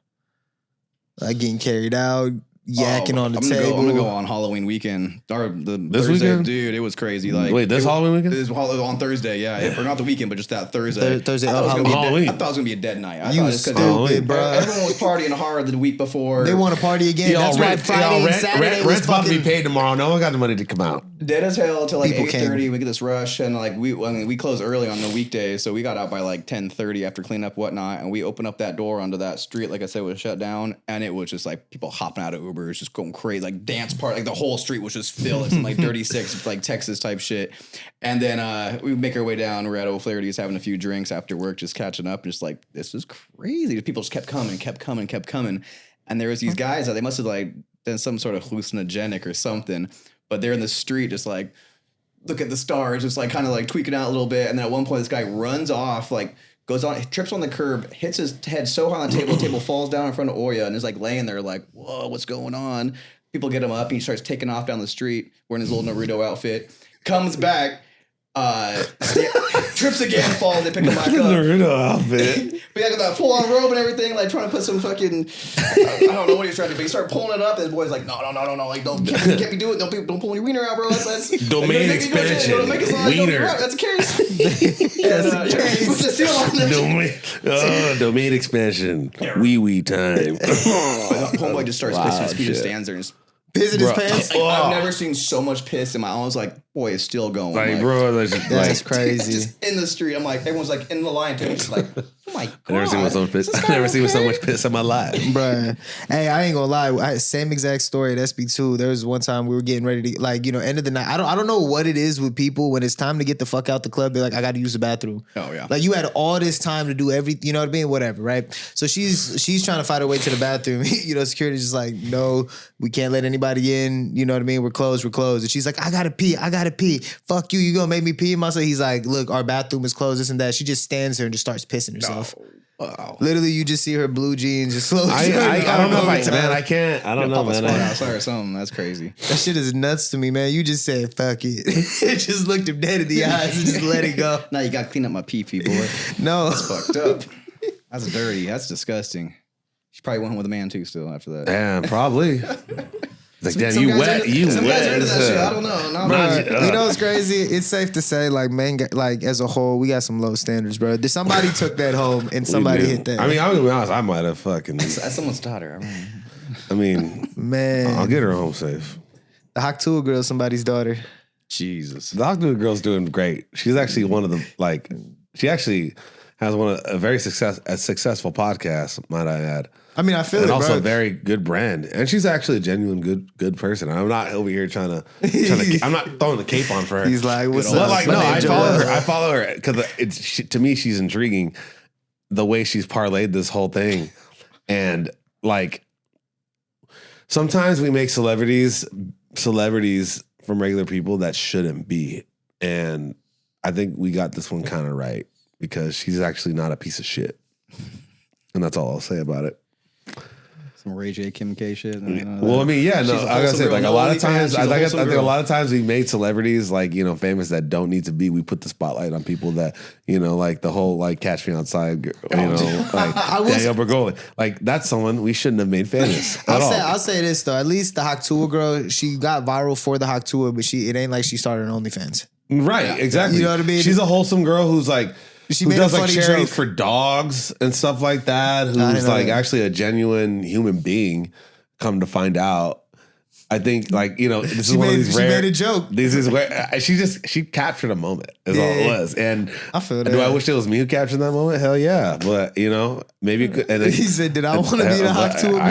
Like getting carried out, yakking on the table. I'm gonna go on Halloween weekend or This Thursday, weekend? dude. It was crazy. Like, Wait, this Halloween weekend? It was on Thursday, yeah. Or not the weekend, but just that Thursday. Thursday. I thought it was gonna be Halloween. I thought it was gonna be a dead night. I You thought it was 'cause stupid, bro. Everyone was partying hard the week before. They want to party again. That's why Friday and Saturday was rent's about to be fucking. paid tomorrow. No one got the money to come out. dead as hell till like People 8:30. We get this rush, and like we close early on the weekdays, so we got out by like 10:30 after cleaning up whatnot, and we opened up that door onto that street. Like I said, was shut down, and it was just like people hopping out of Ubers, just going crazy, like dance part. Like the whole street was just filled. It's like Dirty Six, like Texas type shit. And then we make our way down. We're at O'Flaherty's having a few drinks after work, just catching up. And just like this is crazy. People just kept coming. And there was these guys that they must have like done some sort of hallucinogenic or something. But they're in the street, just like look at the stars, just like kind of like tweaking out a little bit. And then at one point, this guy runs off, like goes on, trips on the curb, hits his head so hard on the table falls down in front of Oya, and is like laying there, like, whoa, what's going on? People get him up, and he starts taking off down the street wearing his little Naruto outfit. Comes back, trips again, falls. They pick him back up. Naruto outfit. But yeah, got that full on robe and everything, like trying to put some fucking, I don't know what he was trying to do. But he started pulling it up, and his boy's like, no, like can't be doing it. Don't pull your wiener out, bro. That's Domain expansion. Wiener. That's a case. Domain expansion. Wee time. Homeboy just starts pissing his feet and stands there and just pissing his pants. I've never seen so much piss in my. I was like, boy, it's still going. Like, bro, that's crazy. Just in the street, I'm like, everyone's like in the line to me. It's like, oh my god, I've never seen so much piss in my life, bruh. Hey, I ain't gonna lie. Same exact story at SB2. There was one time we were getting ready to, like, end of the night. I don't know what it is with people when it's time to get the fuck out the club. They're like, I got to use the bathroom. Oh yeah. Like you had all this time to do everything. You know what I mean? Whatever, right? So she's trying to fight her way to the bathroom. Security's just like, no, we can't let anybody in. You know what I mean? We're closed. And she's like, I gotta pee. Fuck you. You gonna make me pee myself? He's like, look, our bathroom is closed. This and that. She just stands there and just starts pissing herself. Wow. Literally, you just see her blue jeans just slowly. I don't know, man. I can't. I don't know, man. Outside or something. That's crazy. That shit is nuts to me, man. You just said fuck it. Just looked him dead in the eyes and just let it go. Now you got to clean up my pee-pee, boy. No, that's fucked up. That's dirty. That's disgusting. She probably went home with a man too. Still after that. Yeah, probably. Like, damn, some you guys wet. Into that shit. I don't know. Bro, you know what's crazy? It's safe to say, like, man, like as a whole, we got some low standards, bro. Somebody took that home and somebody hit that. I mean, I'm gonna be honest. I might have fucking. That's someone's daughter. I mean, man, I'll get her home safe. The Haktua girl, somebody's daughter. Jesus, the Haktua girl's doing great. She's actually one of the She actually has a very successful podcast. Might I add? I mean, I feel and it, also bro. a very good brand, and she's actually a genuine good person. I'm not over here trying to. I'm not throwing the cape on for her. He's like, "What's up?" But like, no, I follow her because to me, she's intriguing. The way she's parlayed this whole thing, and like, sometimes we make celebrities from regular people that shouldn't be And I think we got this one kind of right because she's actually not a piece of shit. And that's all I'll say about it. Some Ray J, Kim K shit. Well, I mean, yeah, no, I gotta say, like a lot of times, I think a lot of times we made celebrities like, you know, famous that don't need to be. We put the spotlight on people that, you know, like the whole like Catch Me Outside, you know, like Danielle Bergoli. Like that's someone we shouldn't have made famous. I'll say this though, at least the Haktua girl, she got viral for the Haktua, but it ain't like she started an OnlyFans. Right, exactly. You know what I mean? She's a wholesome girl who's like, who made does a like funny charities joke. for dogs and stuff like that. Who's like actually a genuine human being. Come to find out, I think like, you know, this is one of these rare. She made a joke. This is where she captured a moment. Is all it was. And I feel that. Do I wish it was me who captured that moment? Hell yeah. But you know, maybe it could. And then, He said, "Did I want to be the Haktua girl?"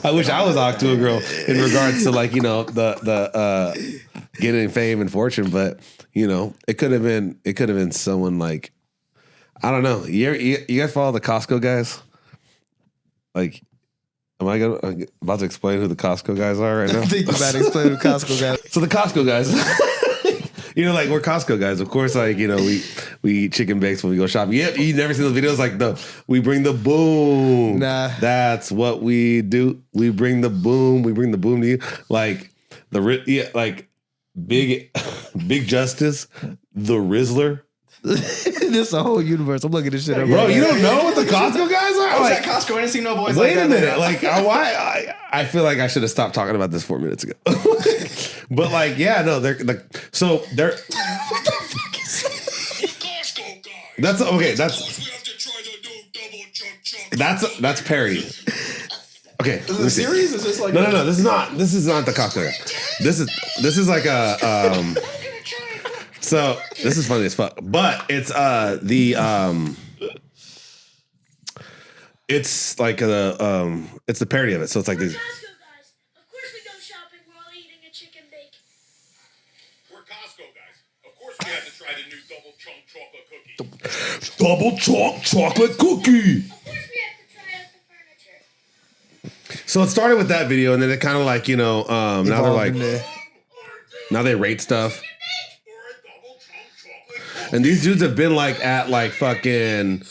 I wish I was Octua girl in regards to like, you know, the getting fame and fortune, but you know, it could have been someone like, I don't know. You guys follow the Costco guys? Like, am I about to explain who the Costco guys are right now? I think you're about to explain who the Costco guys. So the Costco guys, you know, like we're Costco guys. Of course, like, you know, we eat chicken bakes when we go shopping. Yeah, you never seen those videos like we bring the boom. Nah. That's what we do. We bring the boom. We bring the boom to you. Like like big Justice, the Rizzler. This is a whole universe. I'm looking at this shit up. Bro, you don't know what the Costco guys are? I was Like, at Costco. I didn't see no boys wait like a that. minute. Like, why? I feel like I should have stopped talking about this 4 minutes ago. But like, yeah, no, they're like, so they're. What the fuck is that? Costco guys. That's okay. That's parody. Okay, Is it a series? Is this like no. This is not the Costco guy. This is like a So this is funny as fuck, but it's it's like it's the parody of it. So it's like these. Costco guys. Of course we go shopping while eating a chicken bake. We're Costco guys. Of course we have to try the new double chunk chocolate cookie. Double chocolate cookie. Of course we have to try out the furniture. So it started with that video, and then it kind of like, you know, now they're like, now they rate stuff. And these dudes have been like at like fucking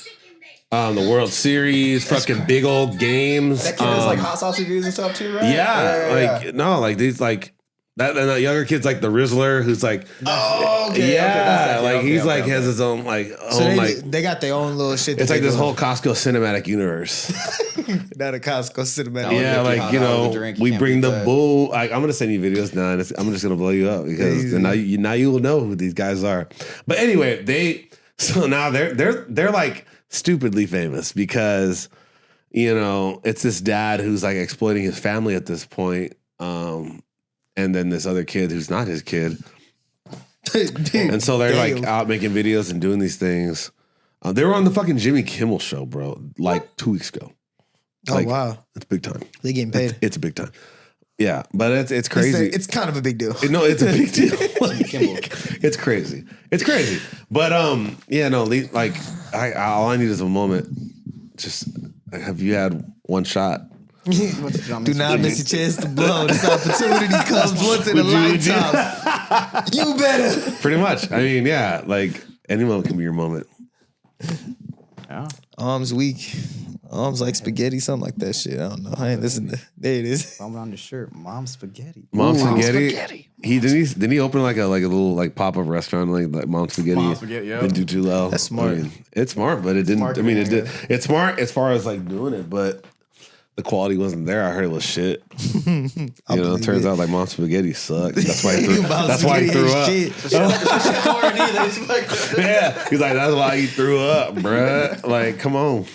the World Series, fucking big old games. That kid has like hot sauce reviews and stuff too, right? Yeah, no, like these like that, and that younger kid's like the Rizzler, who's like, he's like has his own like, they got their own little shit. It's like this whole Costco cinematic universe. Not a Costco cinematic. Yeah, like, you know, we bring the boom. I'm gonna send you videos now, and I'm just gonna blow you up because now you will know who these guys are. But anyway, now they're like stupidly famous because, you know, it's this dad who's like exploiting his family at this point, and then this other kid who's not his kid, and so they're like out making videos and doing these things. They were on the fucking Jimmy Kimmel show, bro, like 2 weeks ago. Like, oh wow, it's big time. They getting paid. It's a big time. Yeah, but it's crazy. It's kind of a big deal. No, it's a big deal. It's crazy. It's crazy. But yeah, no, like all I need is a moment. Just have you had one shot? Do not miss your chance to blow. This opportunity comes once in a lifetime. You better. Pretty much. I mean, yeah, like any moment can be your moment. Yeah. Arms weak. Arms like spaghetti, something like that shit. I don't know. I ain't listening to. There it is. Found on the shirt. Mom spaghetti. Mom spaghetti. Didn't he open like a little like pop up restaurant like Mom Spaghetti? Mom Spaghetti, yeah. Didn't do too well. That's smart. I mean, it's smart, but it didn't. Smart I mean, to it me, did. yeah. It's smart as far as like doing it, but the quality wasn't there. I heard it was shit. You know, it turns out like Mom Spaghetti sucked. That's why he threw. That's why he threw up. Yeah, he's like, that's why he threw up, bruh. Like, come on.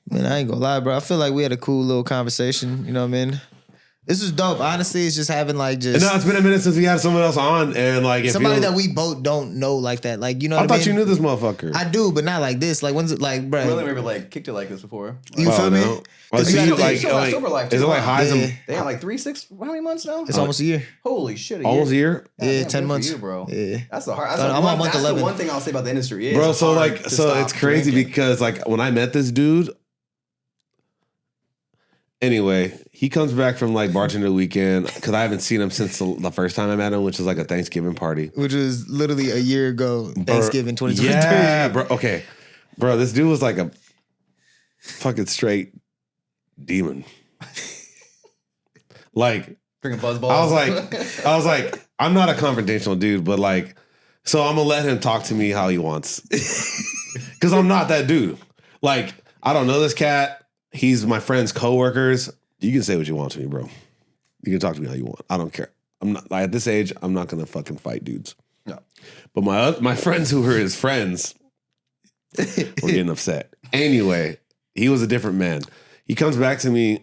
Man, I ain't gonna lie, bro. I feel like we had a cool little conversation. You know what I mean? This is dope. Honestly, it's just having like just. No, it's been a minute since we had someone else on, and like if somebody that we both don't know like that. Like, you know what I mean? I thought you knew this motherfucker. I do, but not like this. Like, when's it like, bro? Really never like kicked it like this before. You feel me? Well, Because so you you gotta like, think- is it like highs and They have like 3, 6, how many months now? It's almost a year. Holy shit. almost a year? God Yeah, damn, 10 good months. For you, bro. Yeah. That's the hard. That's, I'm on month 11. the one thing I'll say about the industry is, Bro, so hard like, to so stop it's crazy drinking. because like when I met this dude, Anyway, he comes back from like bartender weekend because I haven't seen him since the first time I met him, which was like a Thanksgiving party. Which was literally a year ago, Thanksgiving 2023. Yeah, bro. Okay. Bro, this dude was like a fucking straight demon. Like, Drinking buzz balls. I was like, I'm not a confrontational dude, but like, so I'm gonna let him talk to me how he wants. Cause I'm not that dude. Like, I don't know this cat. He's my friend's coworkers. You can say what you want to me, bro. You can talk to me how you want. I don't care. I'm not like, at this age, I'm not gonna fucking fight dudes. No. But my friends who were his friends were getting upset. Anyway, he was a different man. He comes back to me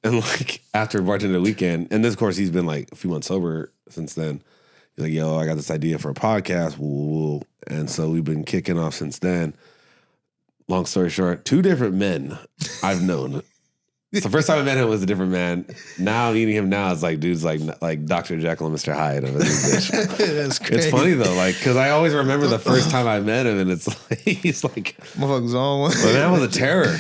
and like after bartender weekend, and this of course he's been like a few months sober since then. He's like, yo, I got this idea for a podcast. Woo, woo, woo. And so we've been kicking off since then. Long story short, 2 different men I've known. The first time I met him was a different man. Now meeting him now is like dude's like Dr. Jekyll and Mr. Hyde of a bitch. That's crazy. It's funny though, like because I always remember the first time I met him, and it's like he's like, Motherfuckers on one. but that was a terror.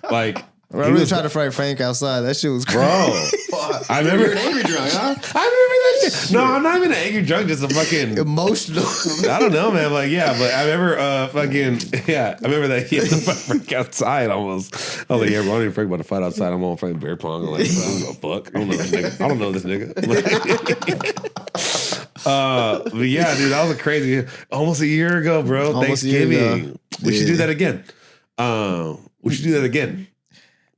Like Bro, I really tried to fight Frank outside. That shit was crazy. bro. I remember You're an angry drunk, huh? I remember that shit. No, I'm not even an angry drunk, just a fucking Emotional. I don't know, man. Like, yeah, but I remember I remember that he had to fight Frank outside almost. I was like, yeah, bro, I don't even Frank about to fight outside. I'm on fucking beer pong. I'm like, I don't give a fuck. I don't know this nigga. I don't know this nigga. But yeah, dude, that was a crazy almost a year ago, bro. Almost a year Thanksgiving. ago. We should Yeah. do that again. We should do that again.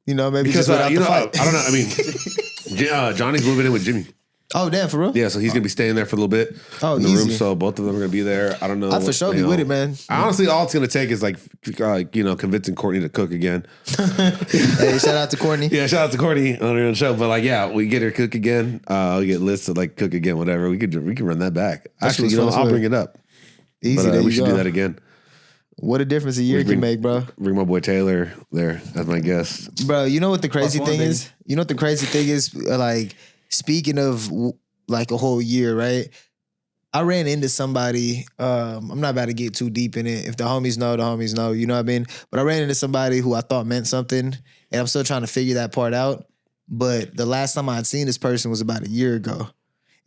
You know, maybe Because just without you the know, fight. I don't know. I mean, Johnny's moving in with Jimmy. Oh, damn, for real? Yeah, so he's gonna be staying there for a little bit in the room. So both of them are gonna be there. I don't know. I for sure be with it, man. Honestly, all it's gonna take is like convincing Courtney to cook again. Hey, shout out to Courtney. Yeah, shout out to Courtney on her own show. But like, yeah, we get her cook again. We get Liz to like cook again, whatever. We can run that back. Actually, was fun I'll as bring it up. Easy, But there we you should go. do that again. What a difference a year can make, bro. Bring my boy Taylor there as my guest. Bro, you know what the crazy Plus one, thing is? You know what the crazy thing is? Like, speaking of like a whole year, right? I ran into somebody. I'm not about to get too deep in it. If the homies know, the homies know. You know what I mean? But I ran into somebody who I thought meant something, and I'm still trying to figure that part out. But the last time I had seen this person was about a year ago.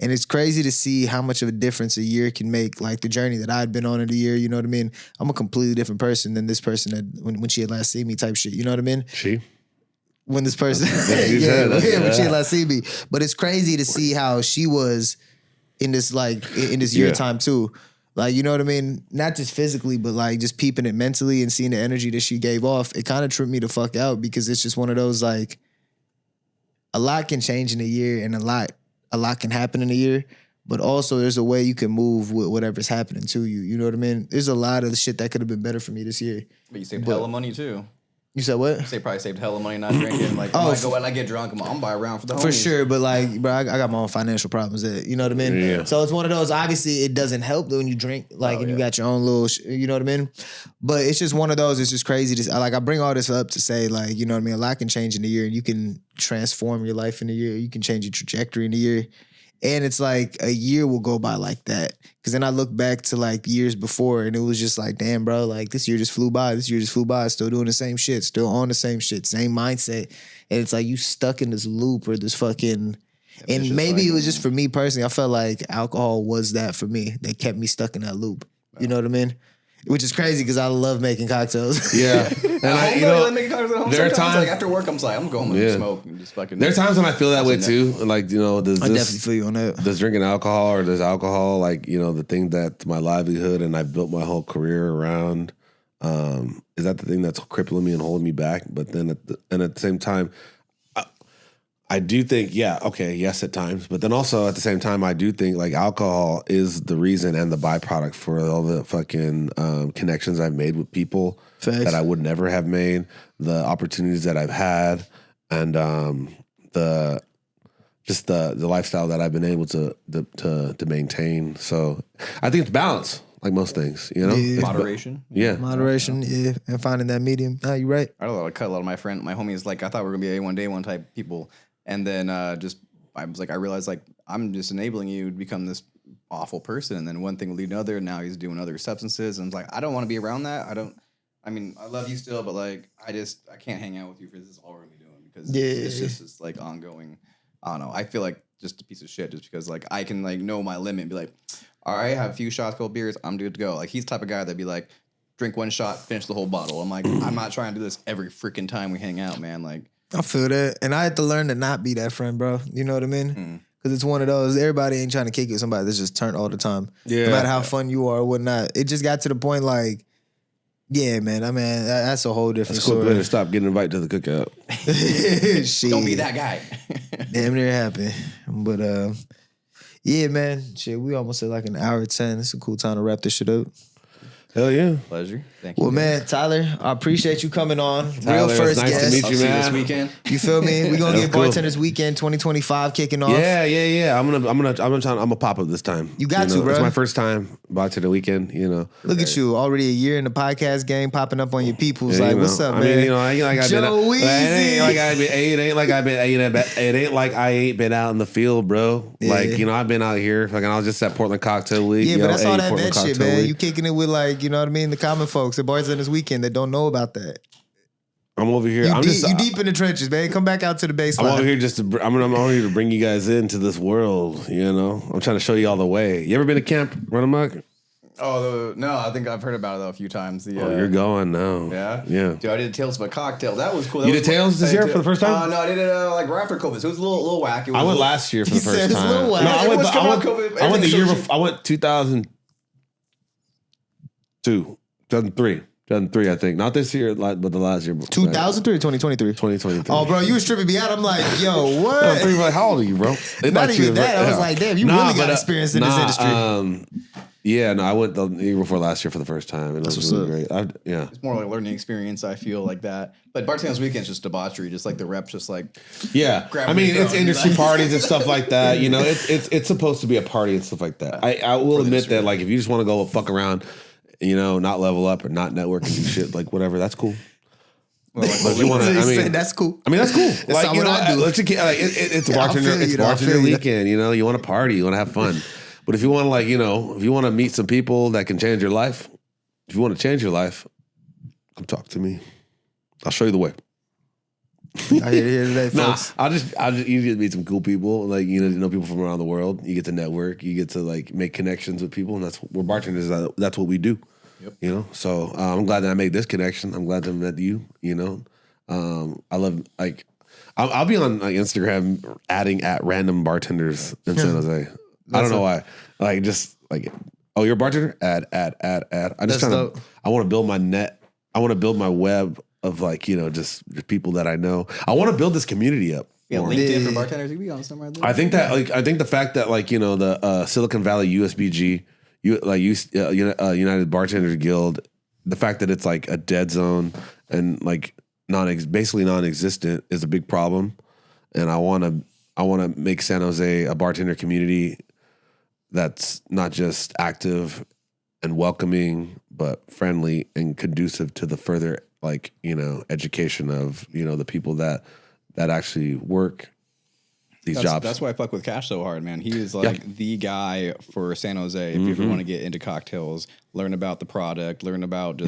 And it's crazy to see how much of a difference a year can make, like the journey that I'd been on in a year, you know what I mean? I'm a completely different person than this person that when she had last seen me type shit, you know what I mean? When this person, you said. when she had last seen me. But it's crazy to see how she was in this year Yeah. time too. Like, you know what I mean? Not just physically, but like just peeping it mentally and seeing the energy that she gave off. It kind of tripped me the fuck out because it's just one of those like, a lot can change in a year and a lot can happen in a year, but also there's a way you can move with whatever's happening to you. You know what I mean? There's a lot of shit that could have been better for me this year. But you saved hella money too. You said what? They probably saved hella money not drinking. Like, when I go out and I get drunk, I'm buy around for the homies. For sure, but like, bro, I got my own financial problems. That you know what I mean. Yeah. So it's one of those. Obviously, it doesn't help when you drink, like, and you got your own little, you know what I mean. But it's just one of those. It's just crazy. I bring all this up to say, like, you know what I mean. A lot can change in a year, and you can transform your life in a year. You can change your trajectory in a year. And it's like a year will go by like that. Cause then I look back to like years before and it was just like, damn, bro, like this year just flew by. Still doing the same shit, still on the same shit, same mindset. And it's like you stuck in this loop or this fucking, and maybe it was just for me personally. I felt like alcohol was that for me. That kept me stuck in that loop. You know what I mean? Which is crazy because I love making cocktails. Yeah. And there are times like after work, I'm like, I'm going to smoke and just fucking. There are times when I feel that way too. Like, you know, I definitely feel you on that. does drinking alcohol or does alcohol, like, you know, the thing that's my livelihood and I've built my whole career around, is that the thing that's crippling me and holding me back? But then at the same time, I do think, yes at times, but then also at the same time, I do think like alcohol is the reason and the byproduct for all the fucking connections I've made with people that I would never have made, the opportunities that I've had, and the lifestyle that I've been able to maintain. So I think it's balance, like most things, you know, Yeah. Moderation. Moderation, yeah, and finding that medium. Nah, you right. I cut a lot of my homies. Like I thought we were gonna be A1 day one type people, and then I realized like I'm just enabling you to become this awful person, and then one thing will lead to another. And now he's doing other substances, and I'm like, I don't want to be around that. I mean, I love you still, but like, I can't hang out with you for this is all we're gonna be doing because Yeah. it's just this like ongoing. I don't know. I feel like just a piece of shit just because like I can like know my limit and be like, all right, have a few shots, couple beers, I'm good to go. Like he's the type of guy that'd be like, drink one shot, finish the whole bottle. I'm like, I'm not trying to do this every freaking time we hang out, man. Like, I feel that, and I had to learn to not be that friend, bro. You know what I mean? Because it's one of those. Everybody ain't trying to kick it with somebody that's just turned all the time. Yeah. No matter how fun you are or whatnot. It just got to the point like, yeah, man. I mean, that's a whole different It's cool way story. to stop getting invited to the cookout. Shit. don't be that guy. Damn near happened. But yeah, man. Shit, we almost at like an hour 10. It's a cool time to wrap this shit up. Hell yeah. Pleasure. Thank you. Well, man, Tyler, I appreciate you coming on. Tyler, Real it's first nice to guest. meet I'll you, see you man. this weekend. You feel me? We're gonna That's get cool. Bartenders Weekend 2025 kicking off. Yeah. I'm gonna pop up this time. You got to, bro. It's my first time Bartender Weekend. Look at you, already a year in the podcast game, popping up on your people's Yeah, like, you know. what's up, I man? mean, I ain't like I've been. Joe It ain't like Weezy. I've been. It ain't like I ain't been out in the field, bro. Yeah. Like I've been out here. Like I was just at Portland Cocktail Week. Yeah, but that's all that Portland vet shit, Cocktail man. Week. You kicking it with like, you know what I mean? The common folks, the Bartenders Weekend that don't know about that. I'm over here. You, I'm deep, just. you deep in the trenches, man. Come back out to the I'm over baseline. here just to. I'm over here to bring you guys into this world. I'm trying to show you all the way. You ever been to camp, Run Amok? Oh, no, I think I've heard about it though a few times. You're going now. Yeah? Yeah. Dude, I did Tales of a Cocktail. That was cool. That You was did Tales this year for the first time? No, I did it like right after COVID. So it was a little whack. It was I went a little- last year for He the first said it's time. a little whack. No, I Everyone's coming out went. COVID. I went the year Everything's before. I went 2003, I think. Not this year, but the last year. 2003 or 2023? 2023. Oh, bro, you was tripping me out. I'm like, yo, what? No, pretty much, how old are you, bro? They Not thought you even was- that. I was like, damn, you really got experience in this industry. I went the year before last year for the first time, and it was really great. Yeah. It's more like a learning experience. I feel like that. But Bartenders Weekend's just debauchery. Just like the reps, just like Yeah, Grab I mean your it's phone, industry like- parties and stuff like that. It's supposed to be a party and stuff like that. I will admit industry. that, like, if you just want to go fuck around, not level up or not network and do shit, like whatever, that's cool. But if you want to, So he I mean, said, that's cool. I mean, that's cool. That's Like, not what I do. It's Yeah, I bartender. feel you, It's though. I bartender feel you. weekend. You want to party. You want to have fun. But if you want to, like, if you want to meet some people that can change your life, if you want to change your life, come talk to me. I'll show you the way. I hear today, Nah, folks. you get to meet some cool people, like, know people from around the world. You get to network. You get to, like, make connections with people, and we're bartenders. That's what we do. Yep. So I'm glad that I made this connection. I'm glad that I met you. I love, like, I'll be on, like, Instagram adding at random bartenders in San Jose. I don't know why. Like, just like, oh, you're a bartender? Add. I just That's kind dope. I want to build my net. I want to build my web of, like, just people that I know. I want to build this community up. yeah, more. LinkedIn for bartenders. You be on somewhere there. I think the fact that, like, the Silicon Valley USBG, United Bartenders Guild, the fact that it's like a dead zone and like basically non-existent is a big problem. And I want to make San Jose a bartender community that's not just active and welcoming, but friendly and conducive to the further, like, education of, the people that actually work these jobs. That's why I fuck with Cash so hard, man. He is like the guy for San Jose. If you ever want to get into cocktails, learn about the product, learn about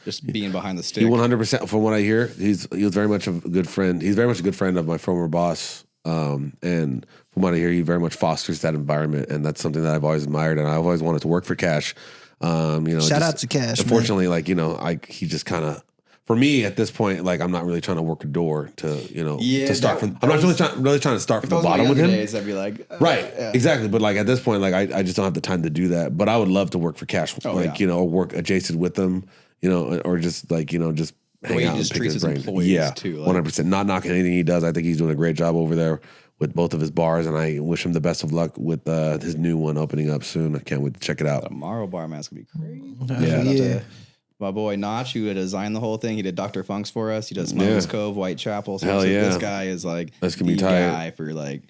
just being behind the stick. He 100%, from what I hear, he was very much a good friend. He's very much a good friend of my former boss. And from what I hear, he very much fosters that environment. And that's something that I've always admired. And I've always wanted to work for Cash. Shout out to Cash, Unfortunately, like, he just kind of, for me at this point, like, I'm not really trying to work a door to, to start from. I'm not really trying to start from the bottom with him. Days, I'd be like, Right, yeah. exactly. But, like, at this point, like, I just don't have the time to do that. But I would love to work for Cash, or work adjacent with them, or just, like, just hang way he out and just pick treats his his brain. employees, Yeah, too, like- 100%. Not knocking anything he does. I think he's doing a great job over there with both of his bars, and I wish him the best of luck with his new one opening up soon. I can't wait to check it out. Tomorrow bar mask would be crazy. Yeah. Shout out to my boy Notch, who had designed the whole thing. He did Dr. Funk's for us. He does Smuggler's Cove, Whitechapel. So Hell it's like, yeah. this guy is like That's gonna be the tight. guy for, like,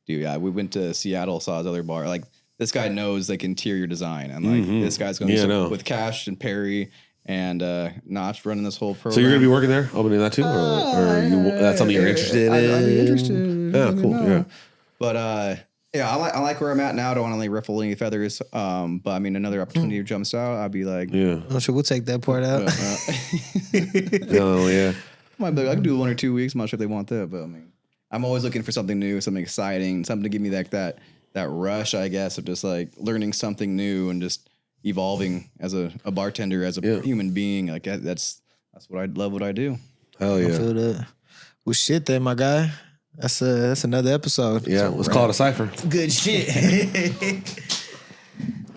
dude. Yeah, we went to Seattle, saw his other bar. Like, this guy knows, like, interior design, and like this guy's going to be with Cash and Perry and Notch running this whole program. So you're gonna be working there, opening that too, or that's something you're interested in? I'd be interested. Yeah, cool. Yeah. But Yeah, I like where I'm at now. I don't want to like ruffle any feathers. But I mean, another opportunity jumps out. I'd be like, Yeah. I'm sure we'll take that part out. Oh yeah. Might be like, I can do 1 or 2 weeks. I'm not sure if they want that, but I mean, I'm always looking for something new, something exciting, something to give me that rush, I guess, of just like learning something new and just evolving as a bartender, as a human being. Like that's what I love. What I do. Hell I yeah. feel that. Well, shit, then, my guy. That's another episode. Yeah. Let's call it a cipher. Good shit.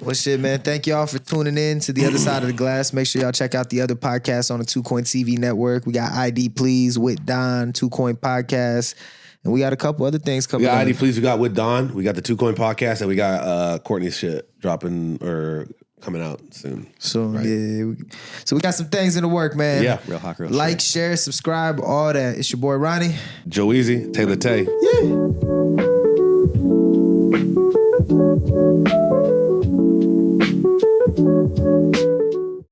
Well, shit, man. Thank y'all for tuning in to The Other Side of the Glass. Make sure y'all check out the other podcasts on the 2 Coin TV network. We got ID Please with Don, 2 Coin Podcast. And we got a couple other things coming We got up. ID Please. We got with Don. We got the 2 Coin Podcast, and we got Courtney's shit dropping or coming out soon. So, yeah. So we got some things in the work, man. Yeah. Real hot girl. Like, share, subscribe, all that. It's your boy, Ronnie. Joe Easy, Taylor Tay. Yeah.